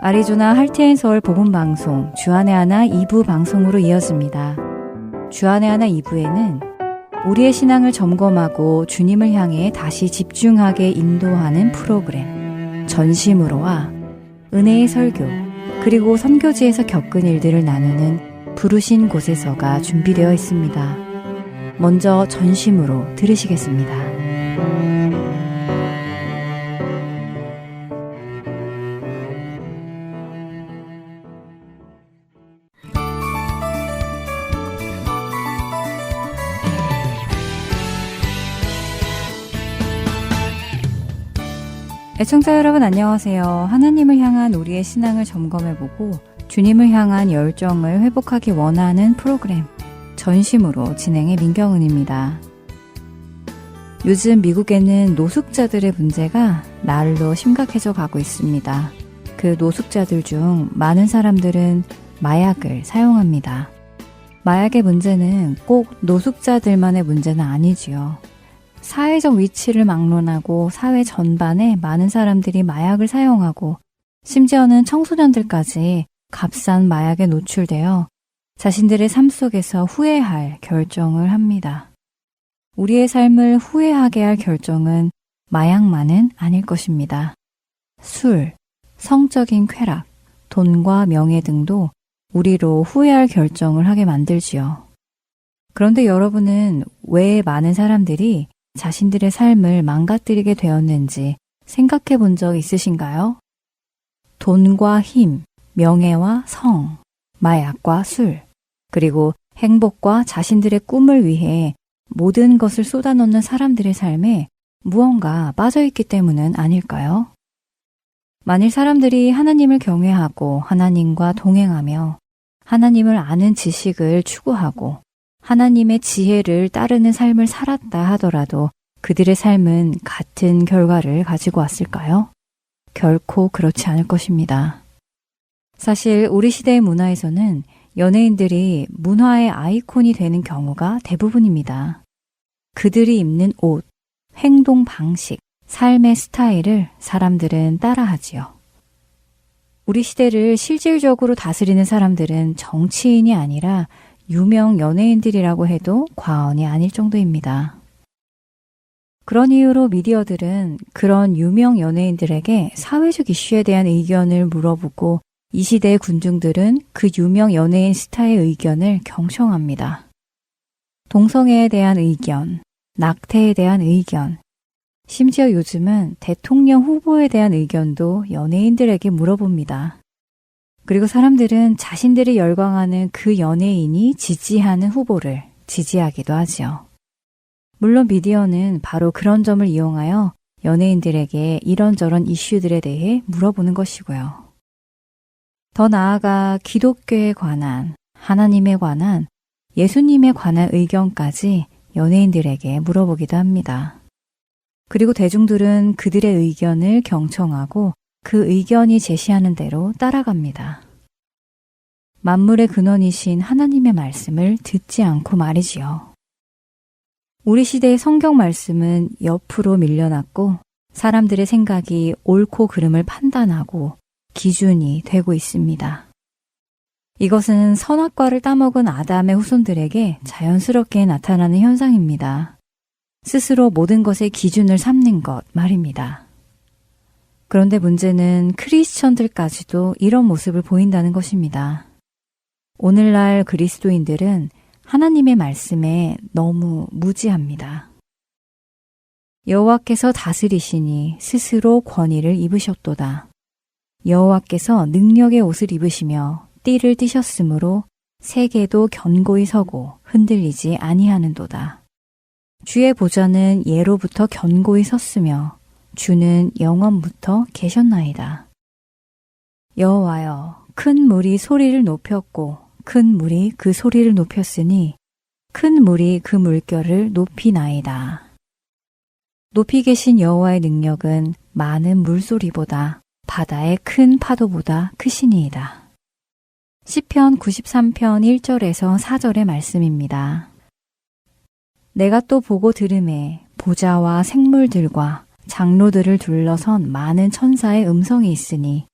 아리조나 할트앤서울 복음방송 주안의 하나 2부 방송으로 이어집니다. 주안의 하나 2부에는 우리의 신앙을 점검하고 주님을 향해 다시 집중하게 인도하는 프로그램 전심으로와 은혜의 설교 그리고 선교지에서 겪은 일들을 나누는 부르신 곳에서가 준비되어 있습니다. 먼저 전심으로 들으시겠습니다. 애청자 여러분 안녕하세요. 하나님을 향한 우리의 신앙을 점검해보고 주님을 향한 열정을 회복하기 원하는 프로그램 전심으로 진행의 민경은입니다. 요즘 미국에는 노숙자들의 문제가 날로 심각해져 가고 있습니다. 그 노숙자들 중 많은 사람들은 마약을 사용합니다. 마약의 문제는 꼭 노숙자들만의 문제는 아니지요. 사회적 위치를 막론하고 사회 전반에 많은 사람들이 마약을 사용하고 심지어는 청소년들까지 값싼 마약에 노출되어 자신들의 삶 속에서 후회할 결정을 합니다. 우리의 삶을 후회하게 할 결정은 마약만은 아닐 것입니다. 술, 성적인 쾌락, 돈과 명예 등도 우리로 후회할 결정을 하게 만들지요. 그런데 여러분은 왜 많은 사람들이 자신들의 삶을 망가뜨리게 되었는지 생각해 본 적 있으신가요? 돈과 힘, 명예와 성, 마약과 술, 그리고 행복과 자신들의 꿈을 위해 모든 것을 쏟아놓는 사람들의 삶에 무언가 빠져있기 때문은 아닐까요? 만일 사람들이 하나님을 경외하고 하나님과 동행하며 하나님을 아는 지식을 추구하고 하나님의 지혜를 따르는 삶을 살았다 하더라도 그들의 삶은 같은 결과를 가지고 왔을까요? 결코 그렇지 않을 것입니다. 사실 우리 시대의 문화에서는 연예인들이 문화의 아이콘이 되는 경우가 대부분입니다. 그들이 입는 옷, 행동 방식, 삶의 스타일을 사람들은 따라하지요. 우리 시대를 실질적으로 다스리는 사람들은 정치인이 아니라 유명 연예인들이라고 해도 과언이 아닐 정도입니다. 그런 이유로 미디어들은 그런 유명 연예인들에게 사회적 이슈에 대한 의견을 물어보고 이 시대의 군중들은 그 유명 연예인 스타의 의견을 경청합니다. 동성애에 대한 의견, 낙태에 대한 의견, 심지어 요즘은 대통령 후보에 대한 의견도 연예인들에게 물어봅니다. 그리고 사람들은 자신들이 열광하는 그 연예인이 지지하는 후보를 지지하기도 하지요. 물론 미디어는 바로 그런 점을 이용하여 연예인들에게 이런저런 이슈들에 대해 물어보는 것이고요. 더 나아가 기독교에 관한, 하나님에 관한, 예수님에 관한 의견까지 연예인들에게 물어보기도 합니다. 그리고 대중들은 그들의 의견을 경청하고 그 의견이 제시하는 대로 따라갑니다. 만물의 근원이신 하나님의 말씀을 듣지 않고 말이지요. 우리 시대의 성경 말씀은 옆으로 밀려났고 사람들의 생각이 옳고 그름을 판단하고 기준이 되고 있습니다. 이것은 선악과를 따먹은 아담의 후손들에게 자연스럽게 나타나는 현상입니다. 스스로 모든 것의 기준을 삼는 것 말입니다. 그런데 문제는 크리스천들까지도 이런 모습을 보인다는 것입니다. 오늘날 그리스도인들은 하나님의 말씀에 너무 무지합니다. 여호와께서 다스리시니 스스로 권위를 입으셨도다. 여호와께서 능력의 옷을 입으시며 띠를 띠셨으므로 세계도 견고히 서고 흔들리지 아니하는도다. 주의 보좌는 예로부터 견고히 섰으며 주는 영원부터 계셨나이다. 여호와여, 큰 물이 소리를 높였고 큰 물이 그 소리를 높였으니 큰 물이 그 물결을 높이나이다. 높이 계신 여호와의 능력은 많은 물소리보다 바다의 큰 파도보다 크시니이다. 시편 93편 1절에서 4절의 말씀입니다. 내가 또 보고 들음에 보좌와 생물들과 장로들을 둘러선 많은 천사의 음성이 있으니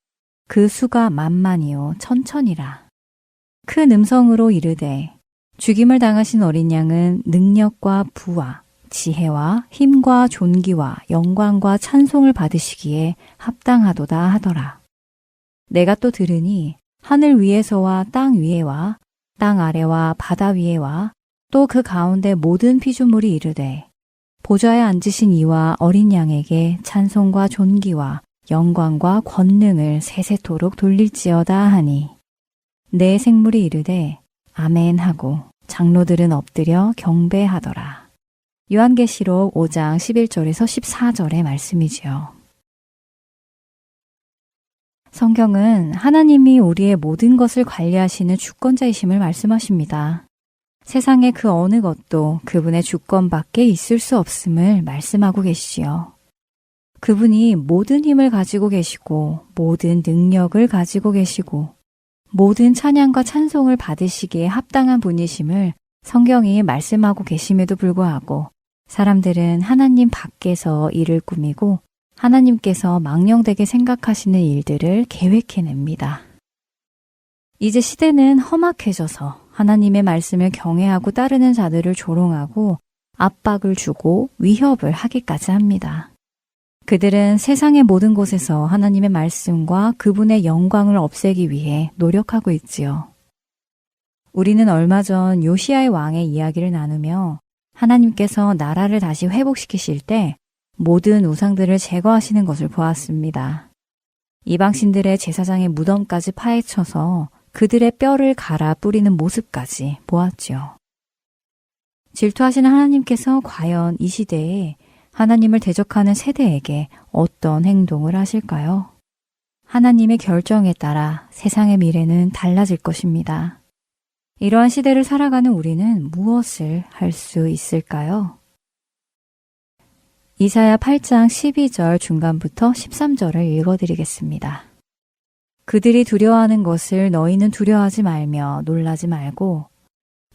그 수가 만만이요 천천이라. 큰 음성으로 이르되 죽임을 당하신 어린 양은 능력과 부와 지혜와 힘과 존귀와 영광과 찬송을 받으시기에 합당하도다 하더라. 내가 또 들으니 하늘 위에서와 땅 위에와 땅 아래와 바다 위에와 또 그 가운데 모든 피조물이 이르되 보좌에 앉으신 이와 어린 양에게 찬송과 존귀와 영광과 권능을 세세토록 돌릴지어다 하니 내 생물이 이르되 아멘 하고 장로들은 엎드려 경배하더라. 요한계시록 5장 11절에서 14절의 말씀이지요. 성경은 하나님이 우리의 모든 것을 관리하시는 주권자이심을 말씀하십니다. 세상의 그 어느 것도 그분의 주권 밖에 있을 수 없음을 말씀하고 계시지요. 그분이 모든 힘을 가지고 계시고 모든 능력을 가지고 계시고 모든 찬양과 찬송을 받으시기에 합당한 분이심을 성경이 말씀하고 계심에도 불구하고 사람들은 하나님 밖에서 일을 꾸미고 하나님께서 망령되게 생각하시는 일들을 계획해냅니다. 이제 시대는 험악해져서 하나님의 말씀을 경외하고 따르는 자들을 조롱하고 압박을 주고 위협을 하기까지 합니다. 그들은 세상의 모든 곳에서 하나님의 말씀과 그분의 영광을 없애기 위해 노력하고 있지요. 우리는 얼마 전 요시야의 왕의 이야기를 나누며 하나님께서 나라를 다시 회복시키실 때 모든 우상들을 제거하시는 것을 보았습니다. 이방신들의 제사장의 무덤까지 파헤쳐서 그들의 뼈를 갈아 뿌리는 모습까지 보았지요. 질투하시는 하나님께서 과연 이 시대에 하나님을 대적하는 세대에게 어떤 행동을 하실까요? 하나님의 결정에 따라 세상의 미래는 달라질 것입니다. 이러한 시대를 살아가는 우리는 무엇을 할 수 있을까요? 이사야 8장 12절 중간부터 13절을 읽어드리겠습니다. 그들이 두려워하는 것을 너희는 두려워하지 말며 놀라지 말고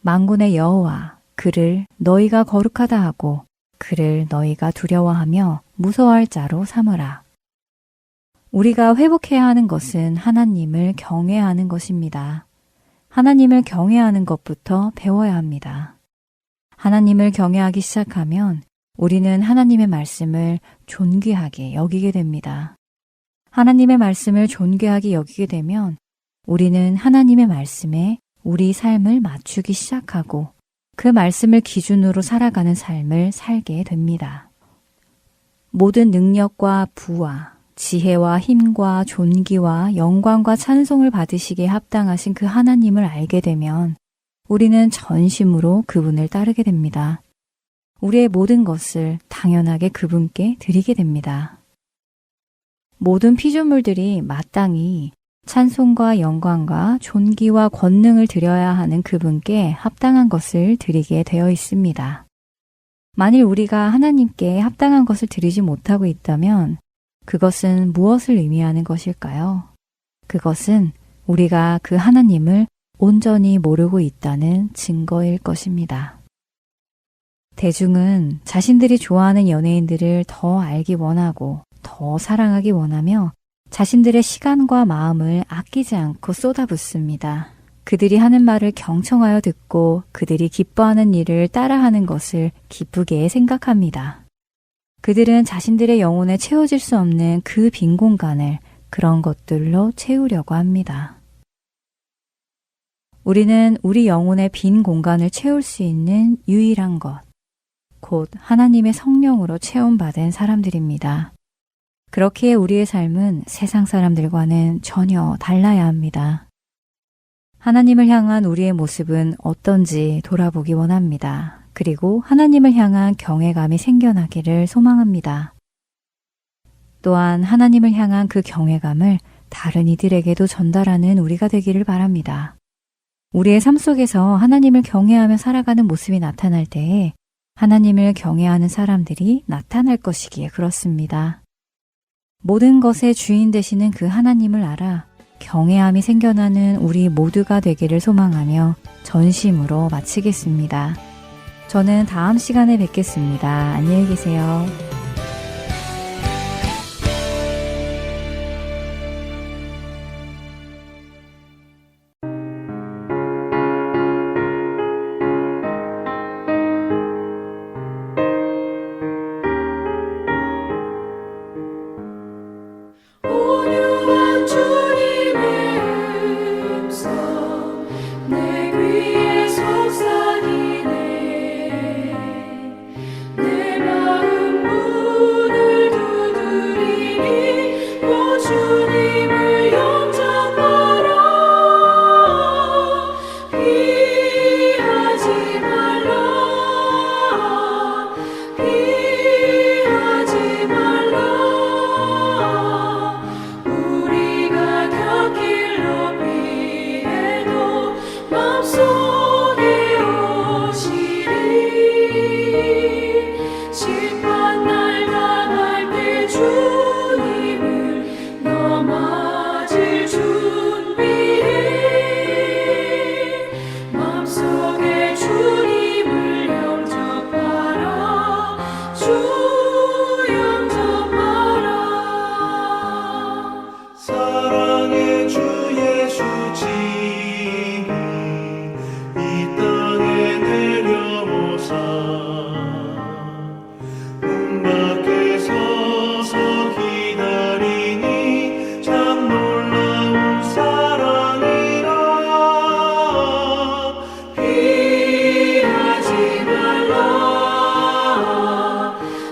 만군의 여호와 그를 너희가 거룩하다 하고 그를 너희가 두려워하며 무서워할 자로 삼으라. 우리가 회복해야 하는 것은 하나님을 경외하는 것입니다. 하나님을 경외하는 것부터 배워야 합니다. 하나님을 경외하기 시작하면 우리는 하나님의 말씀을 존귀하게 여기게 됩니다. 하나님의 말씀을 존귀하게 여기게 되면 우리는 하나님의 말씀에 우리 삶을 맞추기 시작하고 그 말씀을 기준으로 살아가는 삶을 살게 됩니다. 모든 능력과 부와 지혜와 힘과 존귀와 영광과 찬송을 받으시기에 합당하신 그 하나님을 알게 되면 우리는 전심으로 그분을 따르게 됩니다. 우리의 모든 것을 당연하게 그분께 드리게 됩니다. 모든 피조물들이 마땅히 찬송과 영광과 존귀와 권능을 드려야 하는 그분께 합당한 것을 드리게 되어 있습니다. 만일 우리가 하나님께 합당한 것을 드리지 못하고 있다면 그것은 무엇을 의미하는 것일까요? 그것은 우리가 그 하나님을 온전히 모르고 있다는 증거일 것입니다. 대중은 자신들이 좋아하는 연예인들을 더 알기 원하고 더 사랑하기 원하며 자신들의 시간과 마음을 아끼지 않고 쏟아붓습니다. 그들이 하는 말을 경청하여 듣고 그들이 기뻐하는 일을 따라하는 것을 기쁘게 생각합니다. 그들은 자신들의 영혼에 채워질 수 없는 그 빈 공간을 그런 것들로 채우려고 합니다. 우리는 우리 영혼의 빈 공간을 채울 수 있는 유일한 것, 곧 하나님의 성령으로 채움받은 사람들입니다. 그렇기에 우리의 삶은 세상 사람들과는 전혀 달라야 합니다. 하나님을 향한 우리의 모습은 어떤지 돌아보기 원합니다. 그리고 하나님을 향한 경외감이 생겨나기를 소망합니다. 또한 하나님을 향한 그 경외감을 다른 이들에게도 전달하는 우리가 되기를 바랍니다. 우리의 삶 속에서 하나님을 경외하며 살아가는 모습이 나타날 때에 하나님을 경외하는 사람들이 나타날 것이기에 그렇습니다. 모든 것의 주인 되시는 그 하나님을 알아 경외함이 생겨나는 우리 모두가 되기를 소망하며 전심으로 마치겠습니다. 저는 다음 시간에 뵙겠습니다. 안녕히 계세요.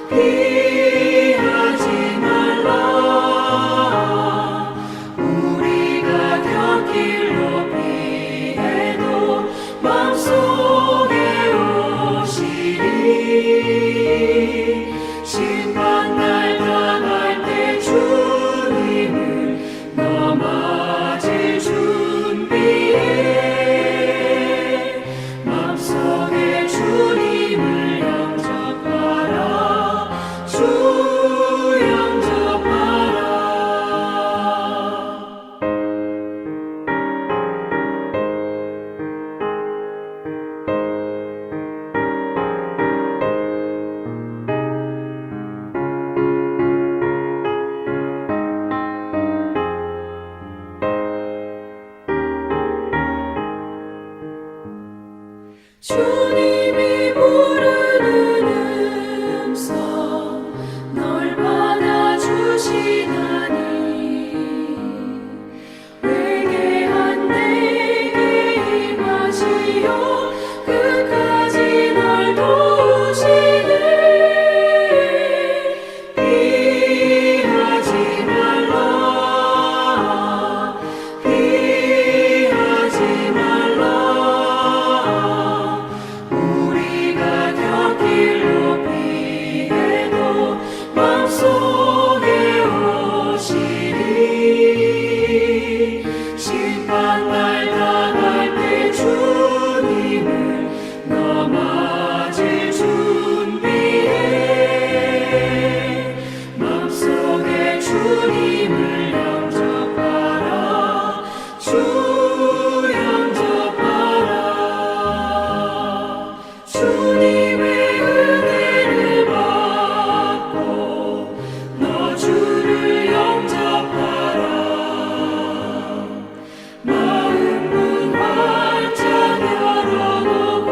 피하지 말라. 우리가 곁길로 피해도 마음속에 오시리. 심판날 당할 때 주님을 너 맞을 준비해. 마음속에 주님을 영접하라. 주 영접하라. 주님이 부르는 음성 널 받아주시나니. 회개한 내게 임하시어 끝까지 널 도우시네. 피하지 말라. 피하지 말라. 우리가 곁길로 피해도 마음속에 오시리. 심판날 당할 때 주님을 너 맞을 준비해. 마음속에 주님을 영접하라. 주 영접하라. 주님의 은혜를 받고 너 주를 영접하라. 마음 문 활짝 열어놓고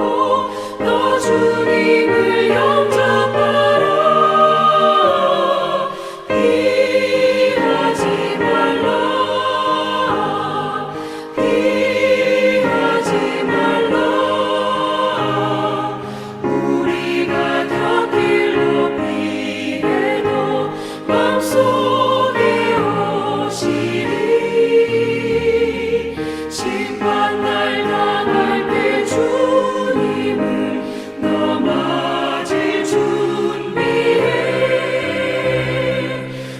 너 주님을 영접하라. 피하지 말라. 피하지 말라. 우리가 곁길로 피해도 마음속에 오시리. 심판날 당할 때 주님을 너 맞을 준비해.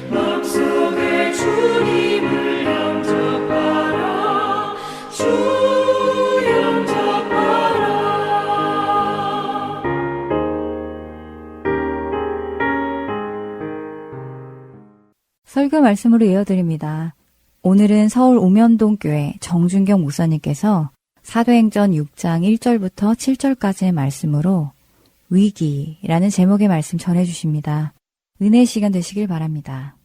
마음속에 주님을 영접하라. 주 영접하라. 설교 말씀으로 이어드립니다. 오늘은 서울 오면동교회 정준경 목사님께서 사도행전 6장 1절부터 7절까지의 말씀으로 위기라는 제목의 말씀 전해주십니다. 은혜의 시간 되시길 바랍니다.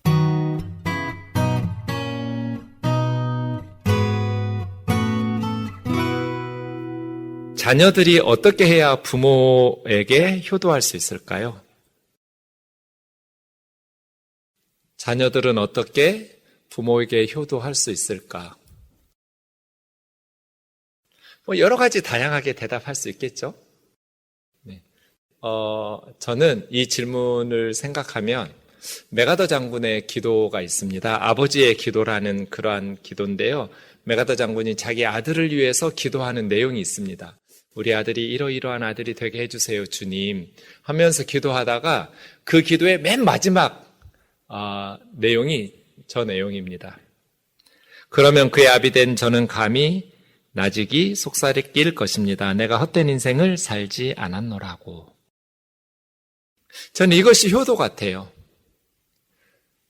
자녀들이 어떻게 해야 부모에게 효도할 수 있을까요? 자녀들은 어떻게 부모에게 효도할 수 있을까? 여러 가지 다양하게 대답할 수 있겠죠? 네. 저는 이 질문을 생각하면 메가더 장군의 기도가 있습니다. 아버지의 기도라는 그러한 기도인데요. 메가더 장군이 자기 아들을 위해서 기도하는 내용이 있습니다. 우리 아들이 이러이러한 아들이 되게 해주세요, 주님 하면서 기도하다가 그 기도의 맨 마지막 내용이 저 내용입니다. 그러면 그의 아비된 저는 감히 나직이 속살에 낄 것입니다. 내가 헛된 인생을 살지 않았노라고. 저는 이것이 효도 같아요.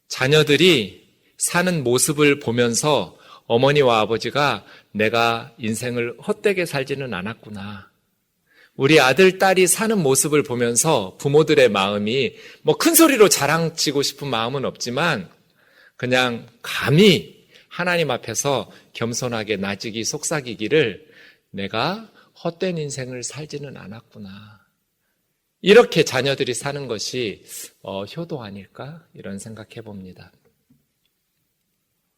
자녀들이 사는 모습을 보면서 어머니와 아버지가 내가 인생을 헛되게 살지는 않았구나. 우리 아들, 딸이 사는 모습을 보면서 부모들의 마음이 큰 소리로 자랑치고 싶은 마음은 없지만 그냥 감히 하나님 앞에서 겸손하게 나직이 속삭이기를 내가 헛된 인생을 살지는 않았구나. 이렇게 자녀들이 사는 것이 효도 아닐까? 이런 생각해 봅니다.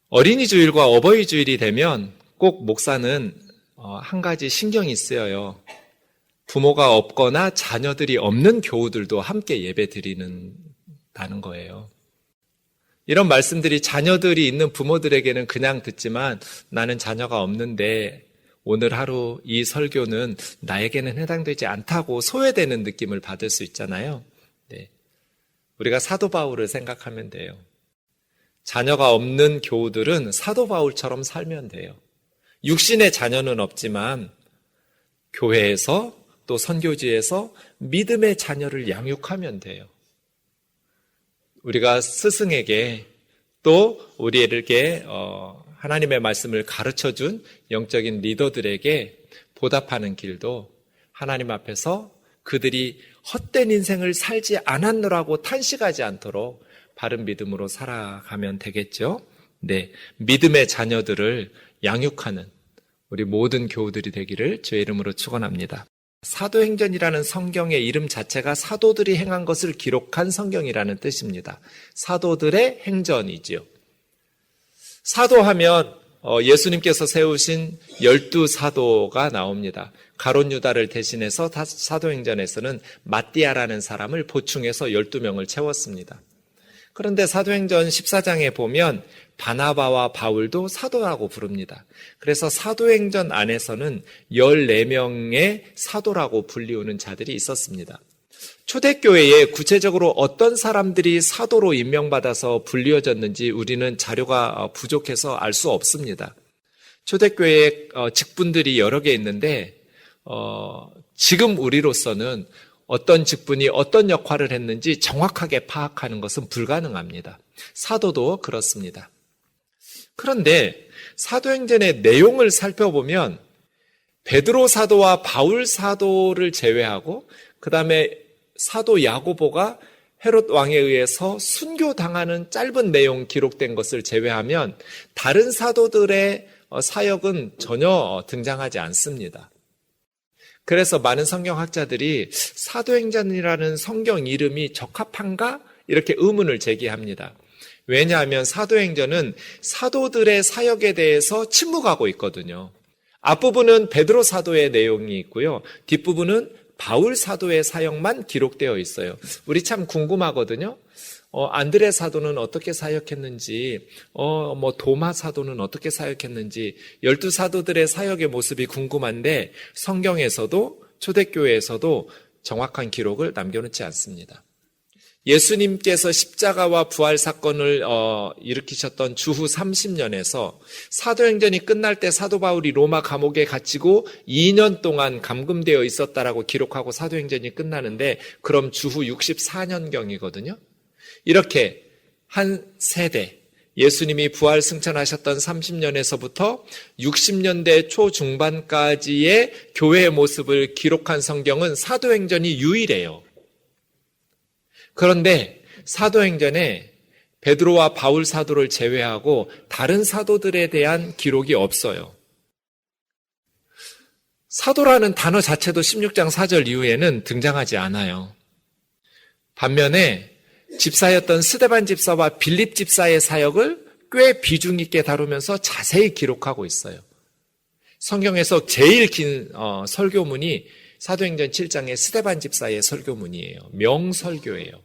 어린이 주일과 어버이 주일이 되면 꼭 목사는 한 가지 신경이 쓰여요. 부모가 없거나 자녀들이 없는 교우들도 함께 예배 드리는다는 거예요. 이런 말씀들이 자녀들이 있는 부모들에게는 그냥 듣지만 나는 자녀가 없는데 오늘 하루 이 설교는 나에게는 해당되지 않다고 소외되는 느낌을 받을 수 있잖아요. 네. 우리가 사도 바울을 생각하면 돼요. 자녀가 없는 교우들은 사도 바울처럼 살면 돼요. 육신의 자녀는 없지만 교회에서 또 선교지에서 믿음의 자녀를 양육하면 돼요. 우리가 스승에게 또 우리에게 하나님의 말씀을 가르쳐준 영적인 리더들에게 보답하는 길도 하나님 앞에서 그들이 헛된 인생을 살지 않았노라고 탄식하지 않도록 바른 믿음으로 살아가면 되겠죠. 네, 믿음의 자녀들을 양육하는 우리 모든 교우들이 되기를 주의 이름으로 축원합니다. 사도행전이라는 성경의 이름 자체가 사도들이 행한 것을 기록한 성경이라는 뜻입니다. 사도들의 행전이지요. 사도하면 예수님께서 세우신 12사도가 나옵니다. 가롯 유다를 대신해서 사도행전에서는 마띠아라는 사람을 보충해서 12명을 채웠습니다. 그런데 사도행전 14장에 보면 바나바와 바울도 사도라고 부릅니다. 그래서 사도행전 안에서는 14명의 사도라고 불리우는 자들이 있었습니다. 초대교회에 구체적으로 어떤 사람들이 사도로 임명받아서 불리워졌는지 우리는 자료가 부족해서 알 수 없습니다. 초대교회에 직분들이 여러 개 있는데 지금 우리로서는 어떤 직분이 어떤 역할을 했는지 정확하게 파악하는 것은 불가능합니다. 사도도 그렇습니다. 그런데 사도행전의 내용을 살펴보면 베드로 사도와 바울 사도를 제외하고 그 다음에 사도 야고보가 헤롯 왕에 의해서 순교당하는 짧은 내용 기록된 것을 제외하면 다른 사도들의 사역은 전혀 등장하지 않습니다. 그래서 많은 성경학자들이 사도행전이라는 성경 이름이 적합한가? 이렇게 의문을 제기합니다. 왜냐하면 사도행전은 사도들의 사역에 대해서 침묵하고 있거든요. 앞부분은 베드로 사도의 내용이 있고요. 뒷부분은 바울 사도의 사역만 기록되어 있어요. 우리 참 궁금하거든요. 안드레 사도는 어떻게 사역했는지, 도마 사도는 어떻게 사역했는지, 12사도들의 사역의 모습이 궁금한데 성경에서도 초대교회에서도 정확한 기록을 남겨놓지 않습니다. 예수님께서 십자가와 부활 사건을 일으키셨던 주후 30년에서 사도행전이 끝날 때 사도 바울이 로마 감옥에 갇히고 2년 동안 감금되어 있었다라고 기록하고 사도행전이 끝나는데 그럼 주후 64년경이거든요. 이렇게 한 세대, 예수님이 부활 승천하셨던 30년에서부터 60년대 초중반까지의 교회의 모습을 기록한 성경은 사도행전이 유일해요. 그런데 사도행전에 베드로와 바울 사도를 제외하고 다른 사도들에 대한 기록이 없어요. 사도라는 단어 자체도 16장 4절 이후에는 등장하지 않아요. 반면에 집사였던 스데반 집사와 빌립 집사의 사역을 꽤 비중 있게 다루면서 자세히 기록하고 있어요. 성경에서 제일 긴 설교문이 사도행전 7장의 스데반 집사의 설교문이에요. 명설교예요.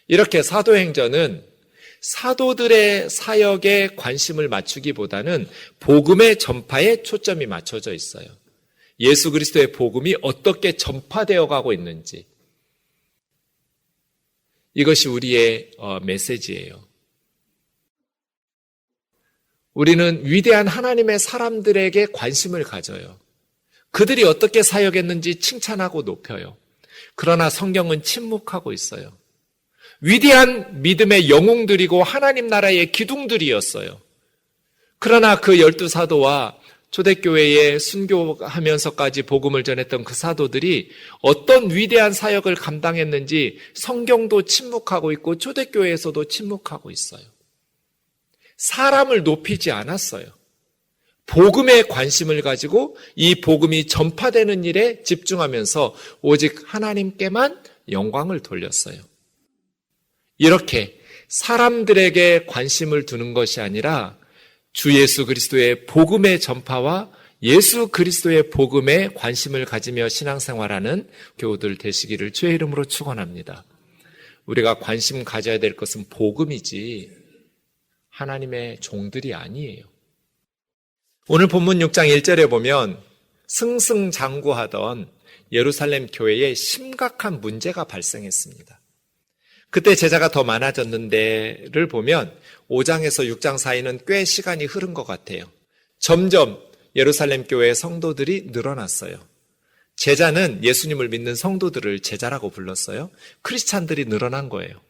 이렇게 사도행전은 사도들의 사역에 관심을 맞추기보다는 복음의 전파에 초점이 맞춰져 있어요. 예수 그리스도의 복음이 어떻게 전파되어 가고 있는지, 이것이 우리의 메시지예요. 우리는 위대한 하나님의 사람들에게 관심을 가져요. 그들이 어떻게 사역했는지 칭찬하고 높여요. 그러나 성경은 침묵하고 있어요. 위대한 믿음의 영웅들이고 하나님 나라의 기둥들이었어요. 그러나 그 12사도와 초대교회에 순교하면서까지 복음을 전했던 그 사도들이 어떤 위대한 사역을 감당했는지 성경도 침묵하고 있고 초대교회에서도 침묵하고 있어요. 사람을 높이지 않았어요. 복음에 관심을 가지고 이 복음이 전파되는 일에 집중하면서 오직 하나님께만 영광을 돌렸어요. 이렇게 사람들에게 관심을 두는 것이 아니라 주 예수 그리스도의 복음의 전파와 예수 그리스도의 복음에 관심을 가지며 신앙생활하는 교우들 되시기를 주의 이름으로 축원합니다. 우리가 관심 가져야 될 것은 복음이지 하나님의 종들이 아니에요. 오늘 본문 6장 1절에 보면 승승장구하던 예루살렘 교회에 심각한 문제가 발생했습니다. 그때 제자가 더 많아졌는데를 보면 5장에서 6장 사이는 꽤 시간이 흐른 것 같아요. 점점 예루살렘 교회의 성도들이 늘어났어요. 제자는 예수님을 믿는 성도들을 제자라고 불렀어요. 크리스찬들이 늘어난 거예요.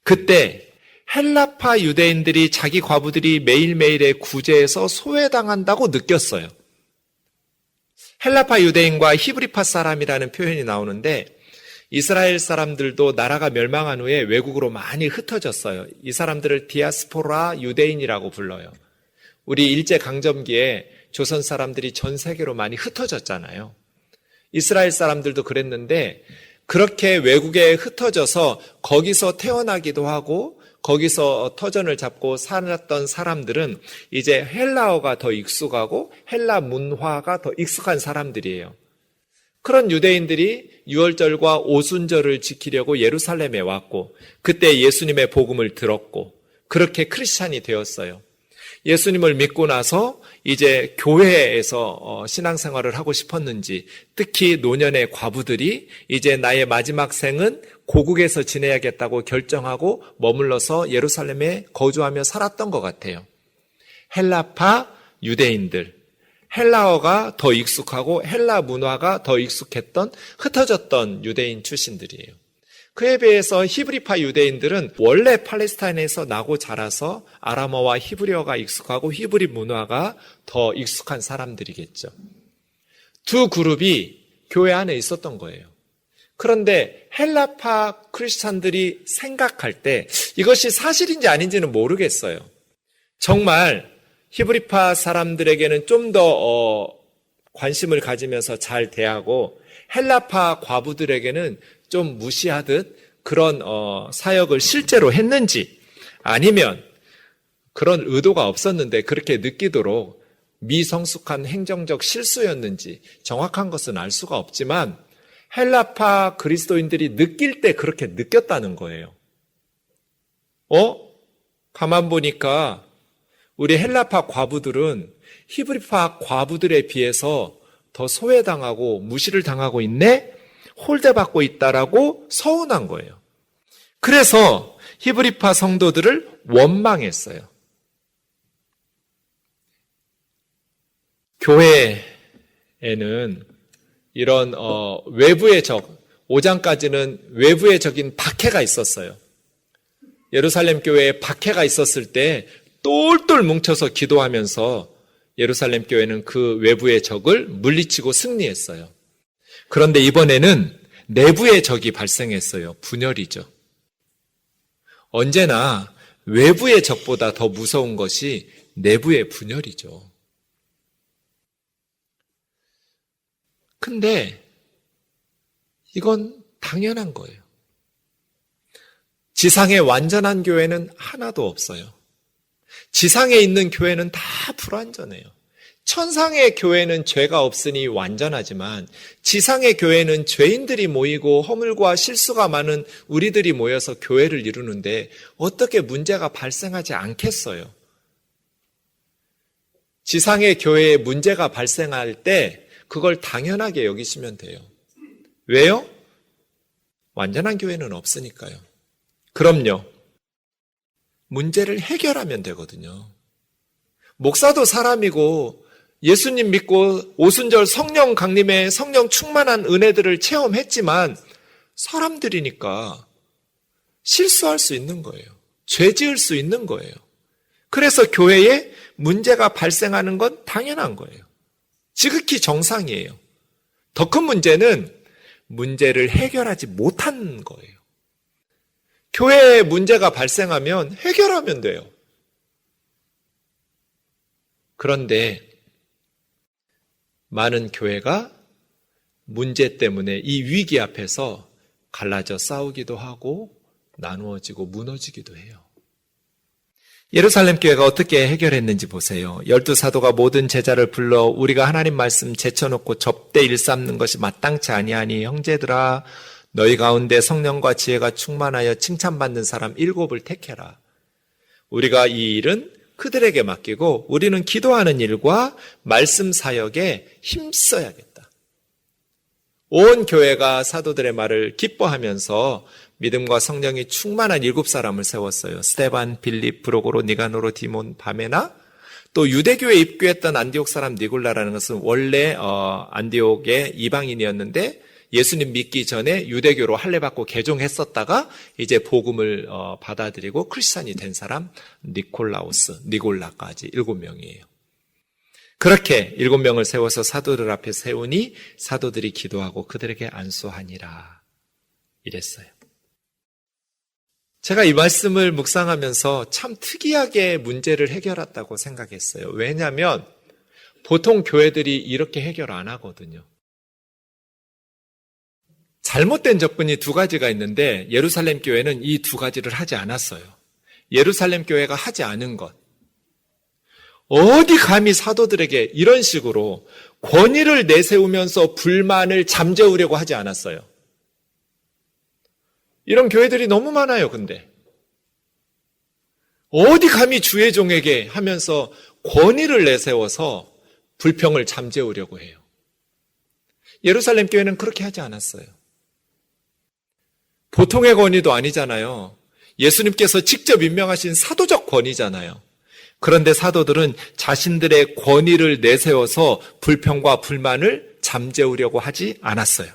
그때 헬라파 유대인들이 자기 과부들이 매일매일의 구제에서 소외당한다고 느꼈어요. 헬라파 유대인과 히브리파 사람이라는 표현이 나오는데 이스라엘 사람들도 나라가 멸망한 후에 외국으로 많이 흩어졌어요. 이 사람들을 디아스포라 유대인이라고 불러요. 우리 일제강점기에 조선 사람들이 전 세계로 많이 흩어졌잖아요. 이스라엘 사람들도 그랬는데 그렇게 외국에 흩어져서 거기서 태어나기도 하고 거기서 터전을 잡고 살았던 사람들은 이제 헬라어가 더 익숙하고 헬라 문화가 더 익숙한 사람들이에요. 그런 유대인들이 유월절과 오순절을 지키려고 예루살렘에 왔고 그때 예수님의 복음을 들었고 그렇게 크리스찬이 되었어요. 예수님을 믿고 나서 이제 교회에서 신앙생활을 하고 싶었는지 특히 노년의 과부들이 이제 나의 마지막 생은 고국에서 지내야겠다고 결정하고 머물러서 예루살렘에 거주하며 살았던 것 같아요. 헬라파 유대인들, 헬라어가 더 익숙하고 헬라 문화가 더 익숙했던 흩어졌던 유대인 출신들이에요. 그에 비해서 히브리파 유대인들은 원래 팔레스타인에서 나고 자라서 아람어와 히브리어가 익숙하고 히브리 문화가 더 익숙한 사람들이겠죠. 두 그룹이 교회 안에 있었던 거예요. 그런데 헬라파 크리스찬들이 생각할 때 이것이 사실인지 아닌지는 모르겠어요. 정말 히브리파 사람들에게는 좀 더 관심을 가지면서 잘 대하고 헬라파 과부들에게는 좀 무시하듯 그런 사역을 실제로 했는지 아니면 그런 의도가 없었는데 그렇게 느끼도록 미성숙한 행정적 실수였는지 정확한 것은 알 수가 없지만 헬라파 그리스도인들이 느낄 때 그렇게 느꼈다는 거예요. 가만 보니까 우리 헬라파 과부들은 히브리파 과부들에 비해서 더 소외당하고 무시를 당하고 있네? 홀대받고 있다라고 서운한 거예요. 그래서 히브리파 성도들을 원망했어요. 교회에는 이런 외부의 적, 5장까지는 외부의 적인 박해가 있었어요. 예루살렘 교회에 박해가 있었을 때 똘똘 뭉쳐서 기도하면서 예루살렘 교회는 그 외부의 적을 물리치고 승리했어요. 그런데 이번에는 내부의 적이 발생했어요. 분열이죠. 언제나 외부의 적보다 더 무서운 것이 내부의 분열이죠. 근데 이건 당연한 거예요. 지상에 완전한 교회는 하나도 없어요. 지상에 있는 교회는 다 불완전해요. 천상의 교회는 죄가 없으니 완전하지만 지상의 교회는 죄인들이 모이고 허물과 실수가 많은 우리들이 모여서 교회를 이루는데 어떻게 문제가 발생하지 않겠어요? 지상의 교회에 문제가 발생할 때 그걸 당연하게 여기시면 돼요. 왜요? 완전한 교회는 없으니까요. 그럼요. 문제를 해결하면 되거든요. 목사도 사람이고 예수님 믿고 오순절 성령 강림의 성령 충만한 은혜들을 체험했지만 사람들이니까 실수할 수 있는 거예요. 죄 지을 수 있는 거예요. 그래서 교회에 문제가 발생하는 건 당연한 거예요. 지극히 정상이에요. 더 큰 문제는 문제를 해결하지 못한 거예요. 교회에 문제가 발생하면 해결하면 돼요. 그런데 많은 교회가 문제 때문에 이 위기 앞에서 갈라져 싸우기도 하고 나누어지고 무너지기도 해요. 예루살렘 교회가 어떻게 해결했는지 보세요. 12사도가 모든 제자를 불러 우리가 하나님 말씀 제쳐놓고 접대 일삼는 것이 마땅치 아니하니 형제들아 너희 가운데 성령과 지혜가 충만하여 칭찬받는 사람 7을 택해라. 우리가 이 일은 그들에게 맡기고 우리는 기도하는 일과 말씀 사역에 힘써야겠다. 온 교회가 사도들의 말을 기뻐하면서 믿음과 성령이 충만한 7사람을 세웠어요. 스데반, 빌립, 브로고로, 니가노로, 디몬, 바메나. 또 유대교에 입교했던 안디옥 사람 니골라라는 것은 원래 안디옥의 이방인이었는데 예수님 믿기 전에 유대교로 할례받고 개종했었다가 이제 복음을 받아들이고 크리스찬이 된 사람 니골라까지 7명이에요. 그렇게 7명을 세워서 사도들 앞에 세우니 사도들이 기도하고 그들에게 안수하니라 이랬어요. 제가 이 말씀을 묵상하면서 참 특이하게 문제를 해결했다고 생각했어요. 왜냐하면 보통 교회들이 이렇게 해결 안 하거든요. 잘못된 접근이 2가지가 있는데 예루살렘 교회는 이 2가지를 하지 않았어요. 예루살렘 교회가 하지 않은 것. 어디 감히 사도들에게 이런 식으로 권위를 내세우면서 불만을 잠재우려고 하지 않았어요. 이런 교회들이 너무 많아요, 근데. 어디 감히 주의 종에게 하면서 권위를 내세워서 불평을 잠재우려고 해요. 예루살렘 교회는 그렇게 하지 않았어요. 보통의 권위도 아니잖아요. 예수님께서 직접 임명하신 사도적 권위잖아요. 그런데 사도들은 자신들의 권위를 내세워서 불평과 불만을 잠재우려고 하지 않았어요.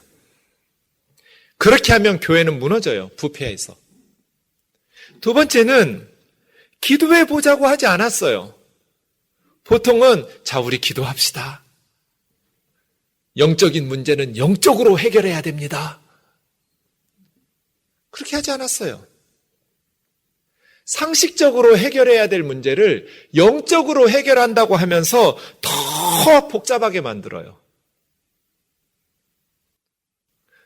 그렇게 하면 교회는 무너져요. 부패해서. 2번째는 기도해 보자고 하지 않았어요. 보통은 자 우리 기도합시다. 영적인 문제는 영적으로 해결해야 됩니다. 그렇게 하지 않았어요. 상식적으로 해결해야 될 문제를 영적으로 해결한다고 하면서 더 복잡하게 만들어요.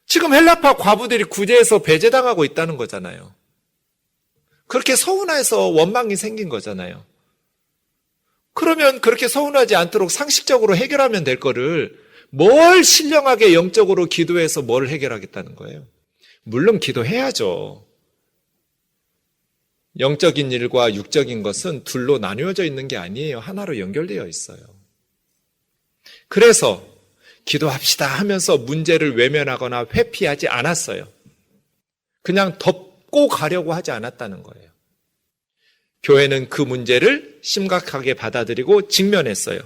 지금 헬라파 과부들이 구제해서 배제당하고 있다는 거잖아요. 그렇게 서운해서 원망이 생긴 거잖아요. 그러면 그렇게 서운하지 않도록 상식적으로 해결하면 될 거를 뭘 신령하게 영적으로 기도해서 뭘 해결하겠다는 거예요. 물론 기도해야죠. 영적인 일과 육적인 것은 둘로 나뉘어져 있는 게 아니에요. 하나로 연결되어 있어요. 그래서 기도합시다 하면서 문제를 외면하거나 회피하지 않았어요. 그냥 덮고 가려고 하지 않았다는 거예요. 교회는 그 문제를 심각하게 받아들이고 직면했어요.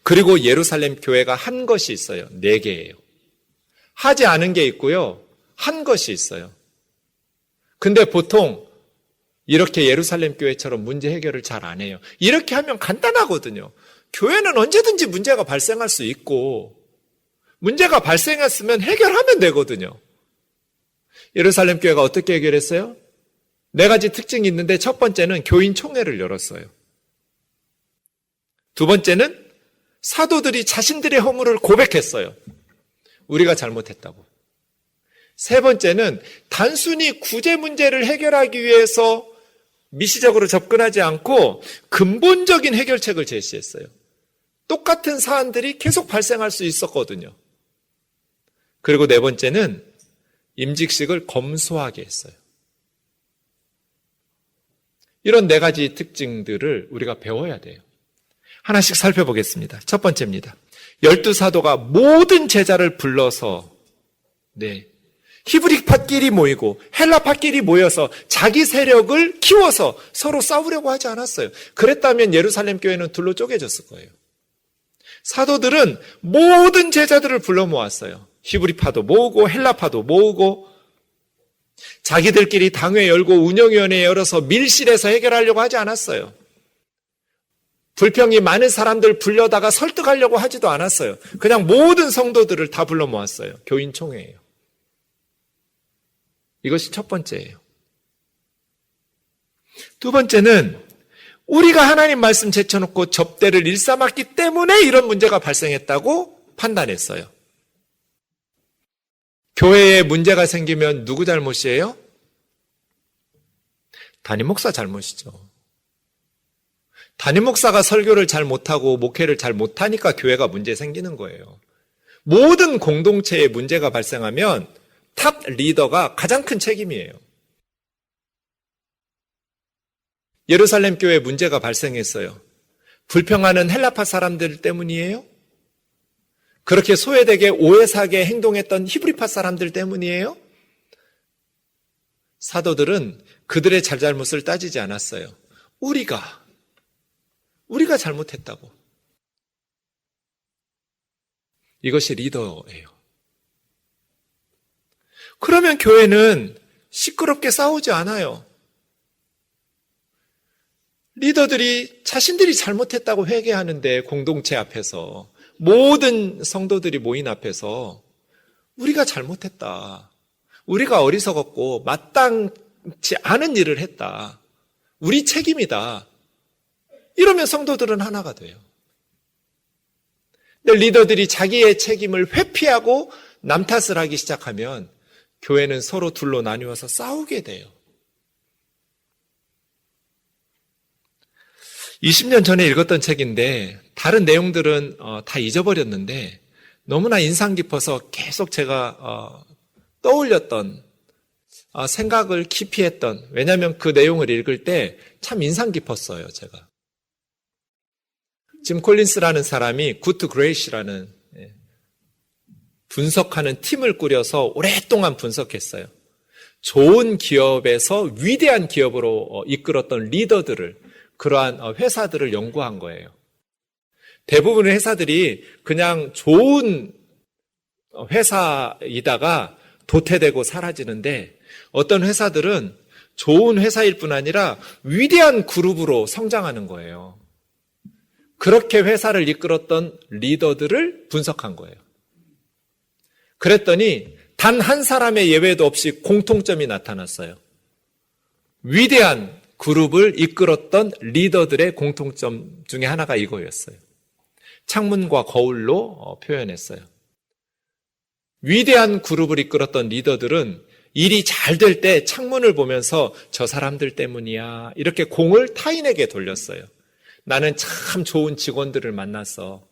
그리고 예루살렘 교회가 한 것이 있어요. 4개예요. 하지 않은 게 있고요. 한 것이 있어요. 근데 보통 이렇게 예루살렘 교회처럼 문제 해결을 잘 안 해요. 이렇게 하면 간단하거든요. 교회는 언제든지 문제가 발생할 수 있고 문제가 발생했으면 해결하면 되거든요. 예루살렘 교회가 어떻게 해결했어요? 4가지 특징이 있는데 첫 번째는 교인 총회를 열었어요. 2번째는 사도들이 자신들의 허물을 고백했어요. 우리가 잘못했다고. 3번째는 단순히 구제 문제를 해결하기 위해서 미시적으로 접근하지 않고 근본적인 해결책을 제시했어요. 똑같은 사안들이 계속 발생할 수 있었거든요. 그리고 4번째는 임직식을 검소하게 했어요. 이런 4가지 특징들을 우리가 배워야 돼요. 하나씩 살펴보겠습니다. 첫 번째입니다. 12사도가 모든 제자를 불러서 히브리파끼리 모이고 헬라파끼리 모여서 자기 세력을 키워서 서로 싸우려고 하지 않았어요. 그랬다면 예루살렘 교회는 둘로 쪼개졌을 거예요. 사도들은 모든 제자들을 불러 모았어요. 히브리파도 모으고 헬라파도 모으고 자기들끼리 당회 열고 운영위원회 열어서 밀실에서 해결하려고 하지 않았어요. 불평이 많은 사람들 불려다가 설득하려고 하지도 않았어요. 그냥 모든 성도들을 다 불러 모았어요. 교인 총회예요. 이것이 첫 번째예요. 2번째는 우리가 하나님 말씀 제쳐놓고 접대를 일삼았기 때문에 이런 문제가 발생했다고 판단했어요. 교회에 문제가 생기면 누구 잘못이에요? 담임 목사 잘못이죠. 담임 목사가 설교를 잘 못하고 목회를 잘 못하니까 교회가 문제 생기는 거예요. 모든 공동체에 문제가 발생하면 탑 리더가 가장 큰 책임이에요. 예루살렘 교회에 문제가 발생했어요. 불평하는 헬라파 사람들 때문이에요? 그렇게 소외되게 오해사게 행동했던 히브리파 사람들 때문이에요? 사도들은 그들의 잘잘못을 따지지 않았어요. 우리가 잘못했다고. 이것이 리더예요. 그러면 교회는 시끄럽게 싸우지 않아요. 리더들이 자신들이 잘못했다고 회개하는데 공동체 앞에서 모든 성도들이 모인 앞에서 우리가 잘못했다. 우리가 어리석었고 마땅치 않은 일을 했다. 우리 책임이다. 이러면 성도들은 하나가 돼요. 근데 리더들이 자기의 책임을 회피하고 남 탓을 하기 시작하면 교회는 서로 둘로 나뉘어서 싸우게 돼요. 20년 전에 읽었던 책인데 다른 내용들은 다 잊어버렸는데 너무나 인상 깊어서 계속 제가 떠올렸던 생각을 깊이 했던, 왜냐하면 그 내용을 읽을 때 참 인상 깊었어요. 제가 짐 콜린스라는 사람이 굿 투 그레이시라는 분석하는 팀을 꾸려서 오랫동안 분석했어요. 좋은 기업에서 위대한 기업으로 이끌었던 리더들을, 그러한 회사들을 연구한 거예요. 대부분의 회사들이 그냥 좋은 회사이다가 도태되고 사라지는데 어떤 회사들은 좋은 회사일 뿐 아니라 위대한 그룹으로 성장하는 거예요. 그렇게 회사를 이끌었던 리더들을 분석한 거예요. 그랬더니 단 한 사람의 예외도 없이 공통점이 나타났어요. 위대한 그룹을 이끌었던 리더들의 공통점 중에 하나가 이거였어요. 창문과 거울로 표현했어요. 위대한 그룹을 이끌었던 리더들은 일이 잘 될 때 창문을 보면서 저 사람들 때문이야 이렇게 공을 타인에게 돌렸어요. 나는 참 좋은 직원들을 만났어.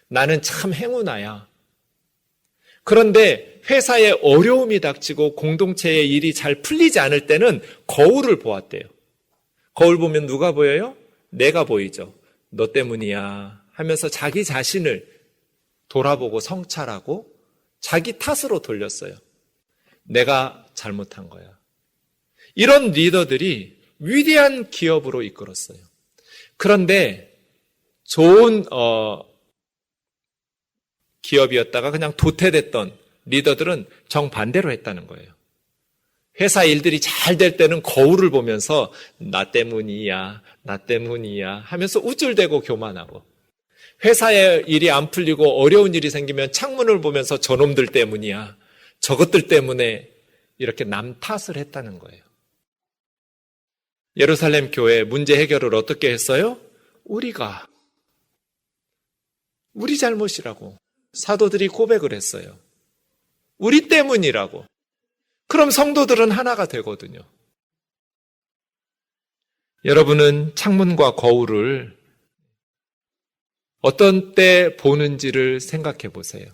나는 참 행운아야. 그런데 회사에 어려움이 닥치고 공동체의 일이 잘 풀리지 않을 때는 거울을 보았대요. 거울 보면 누가 보여요? 내가 보이죠. 너 때문이야 하면서 자기 자신을 돌아보고 성찰하고 자기 탓으로 돌렸어요. 내가 잘못한 거야. 이런 리더들이 위대한 기업으로 이끌었어요. 그런데 좋은 기업이었다가 그냥 도태됐던 리더들은 정반대로 했다는 거예요. 회사 일들이 잘 될 때는 거울을 보면서 나 때문이야 하면서 우쭐대고 교만하고, 회사의 일이 안 풀리고 어려운 일이 생기면 창문을 보면서 저놈들 때문이야, 저것들 때문에 이렇게 남 탓을 했다는 거예요. 예루살렘 교회 문제 해결을 어떻게 했어요? 우리 잘못이라고 사도들이 고백을 했어요. 우리 때문이라고. 그럼 성도들은 하나가 되거든요. 여러분은 창문과 거울을 어떤 때 보는지를 생각해 보세요.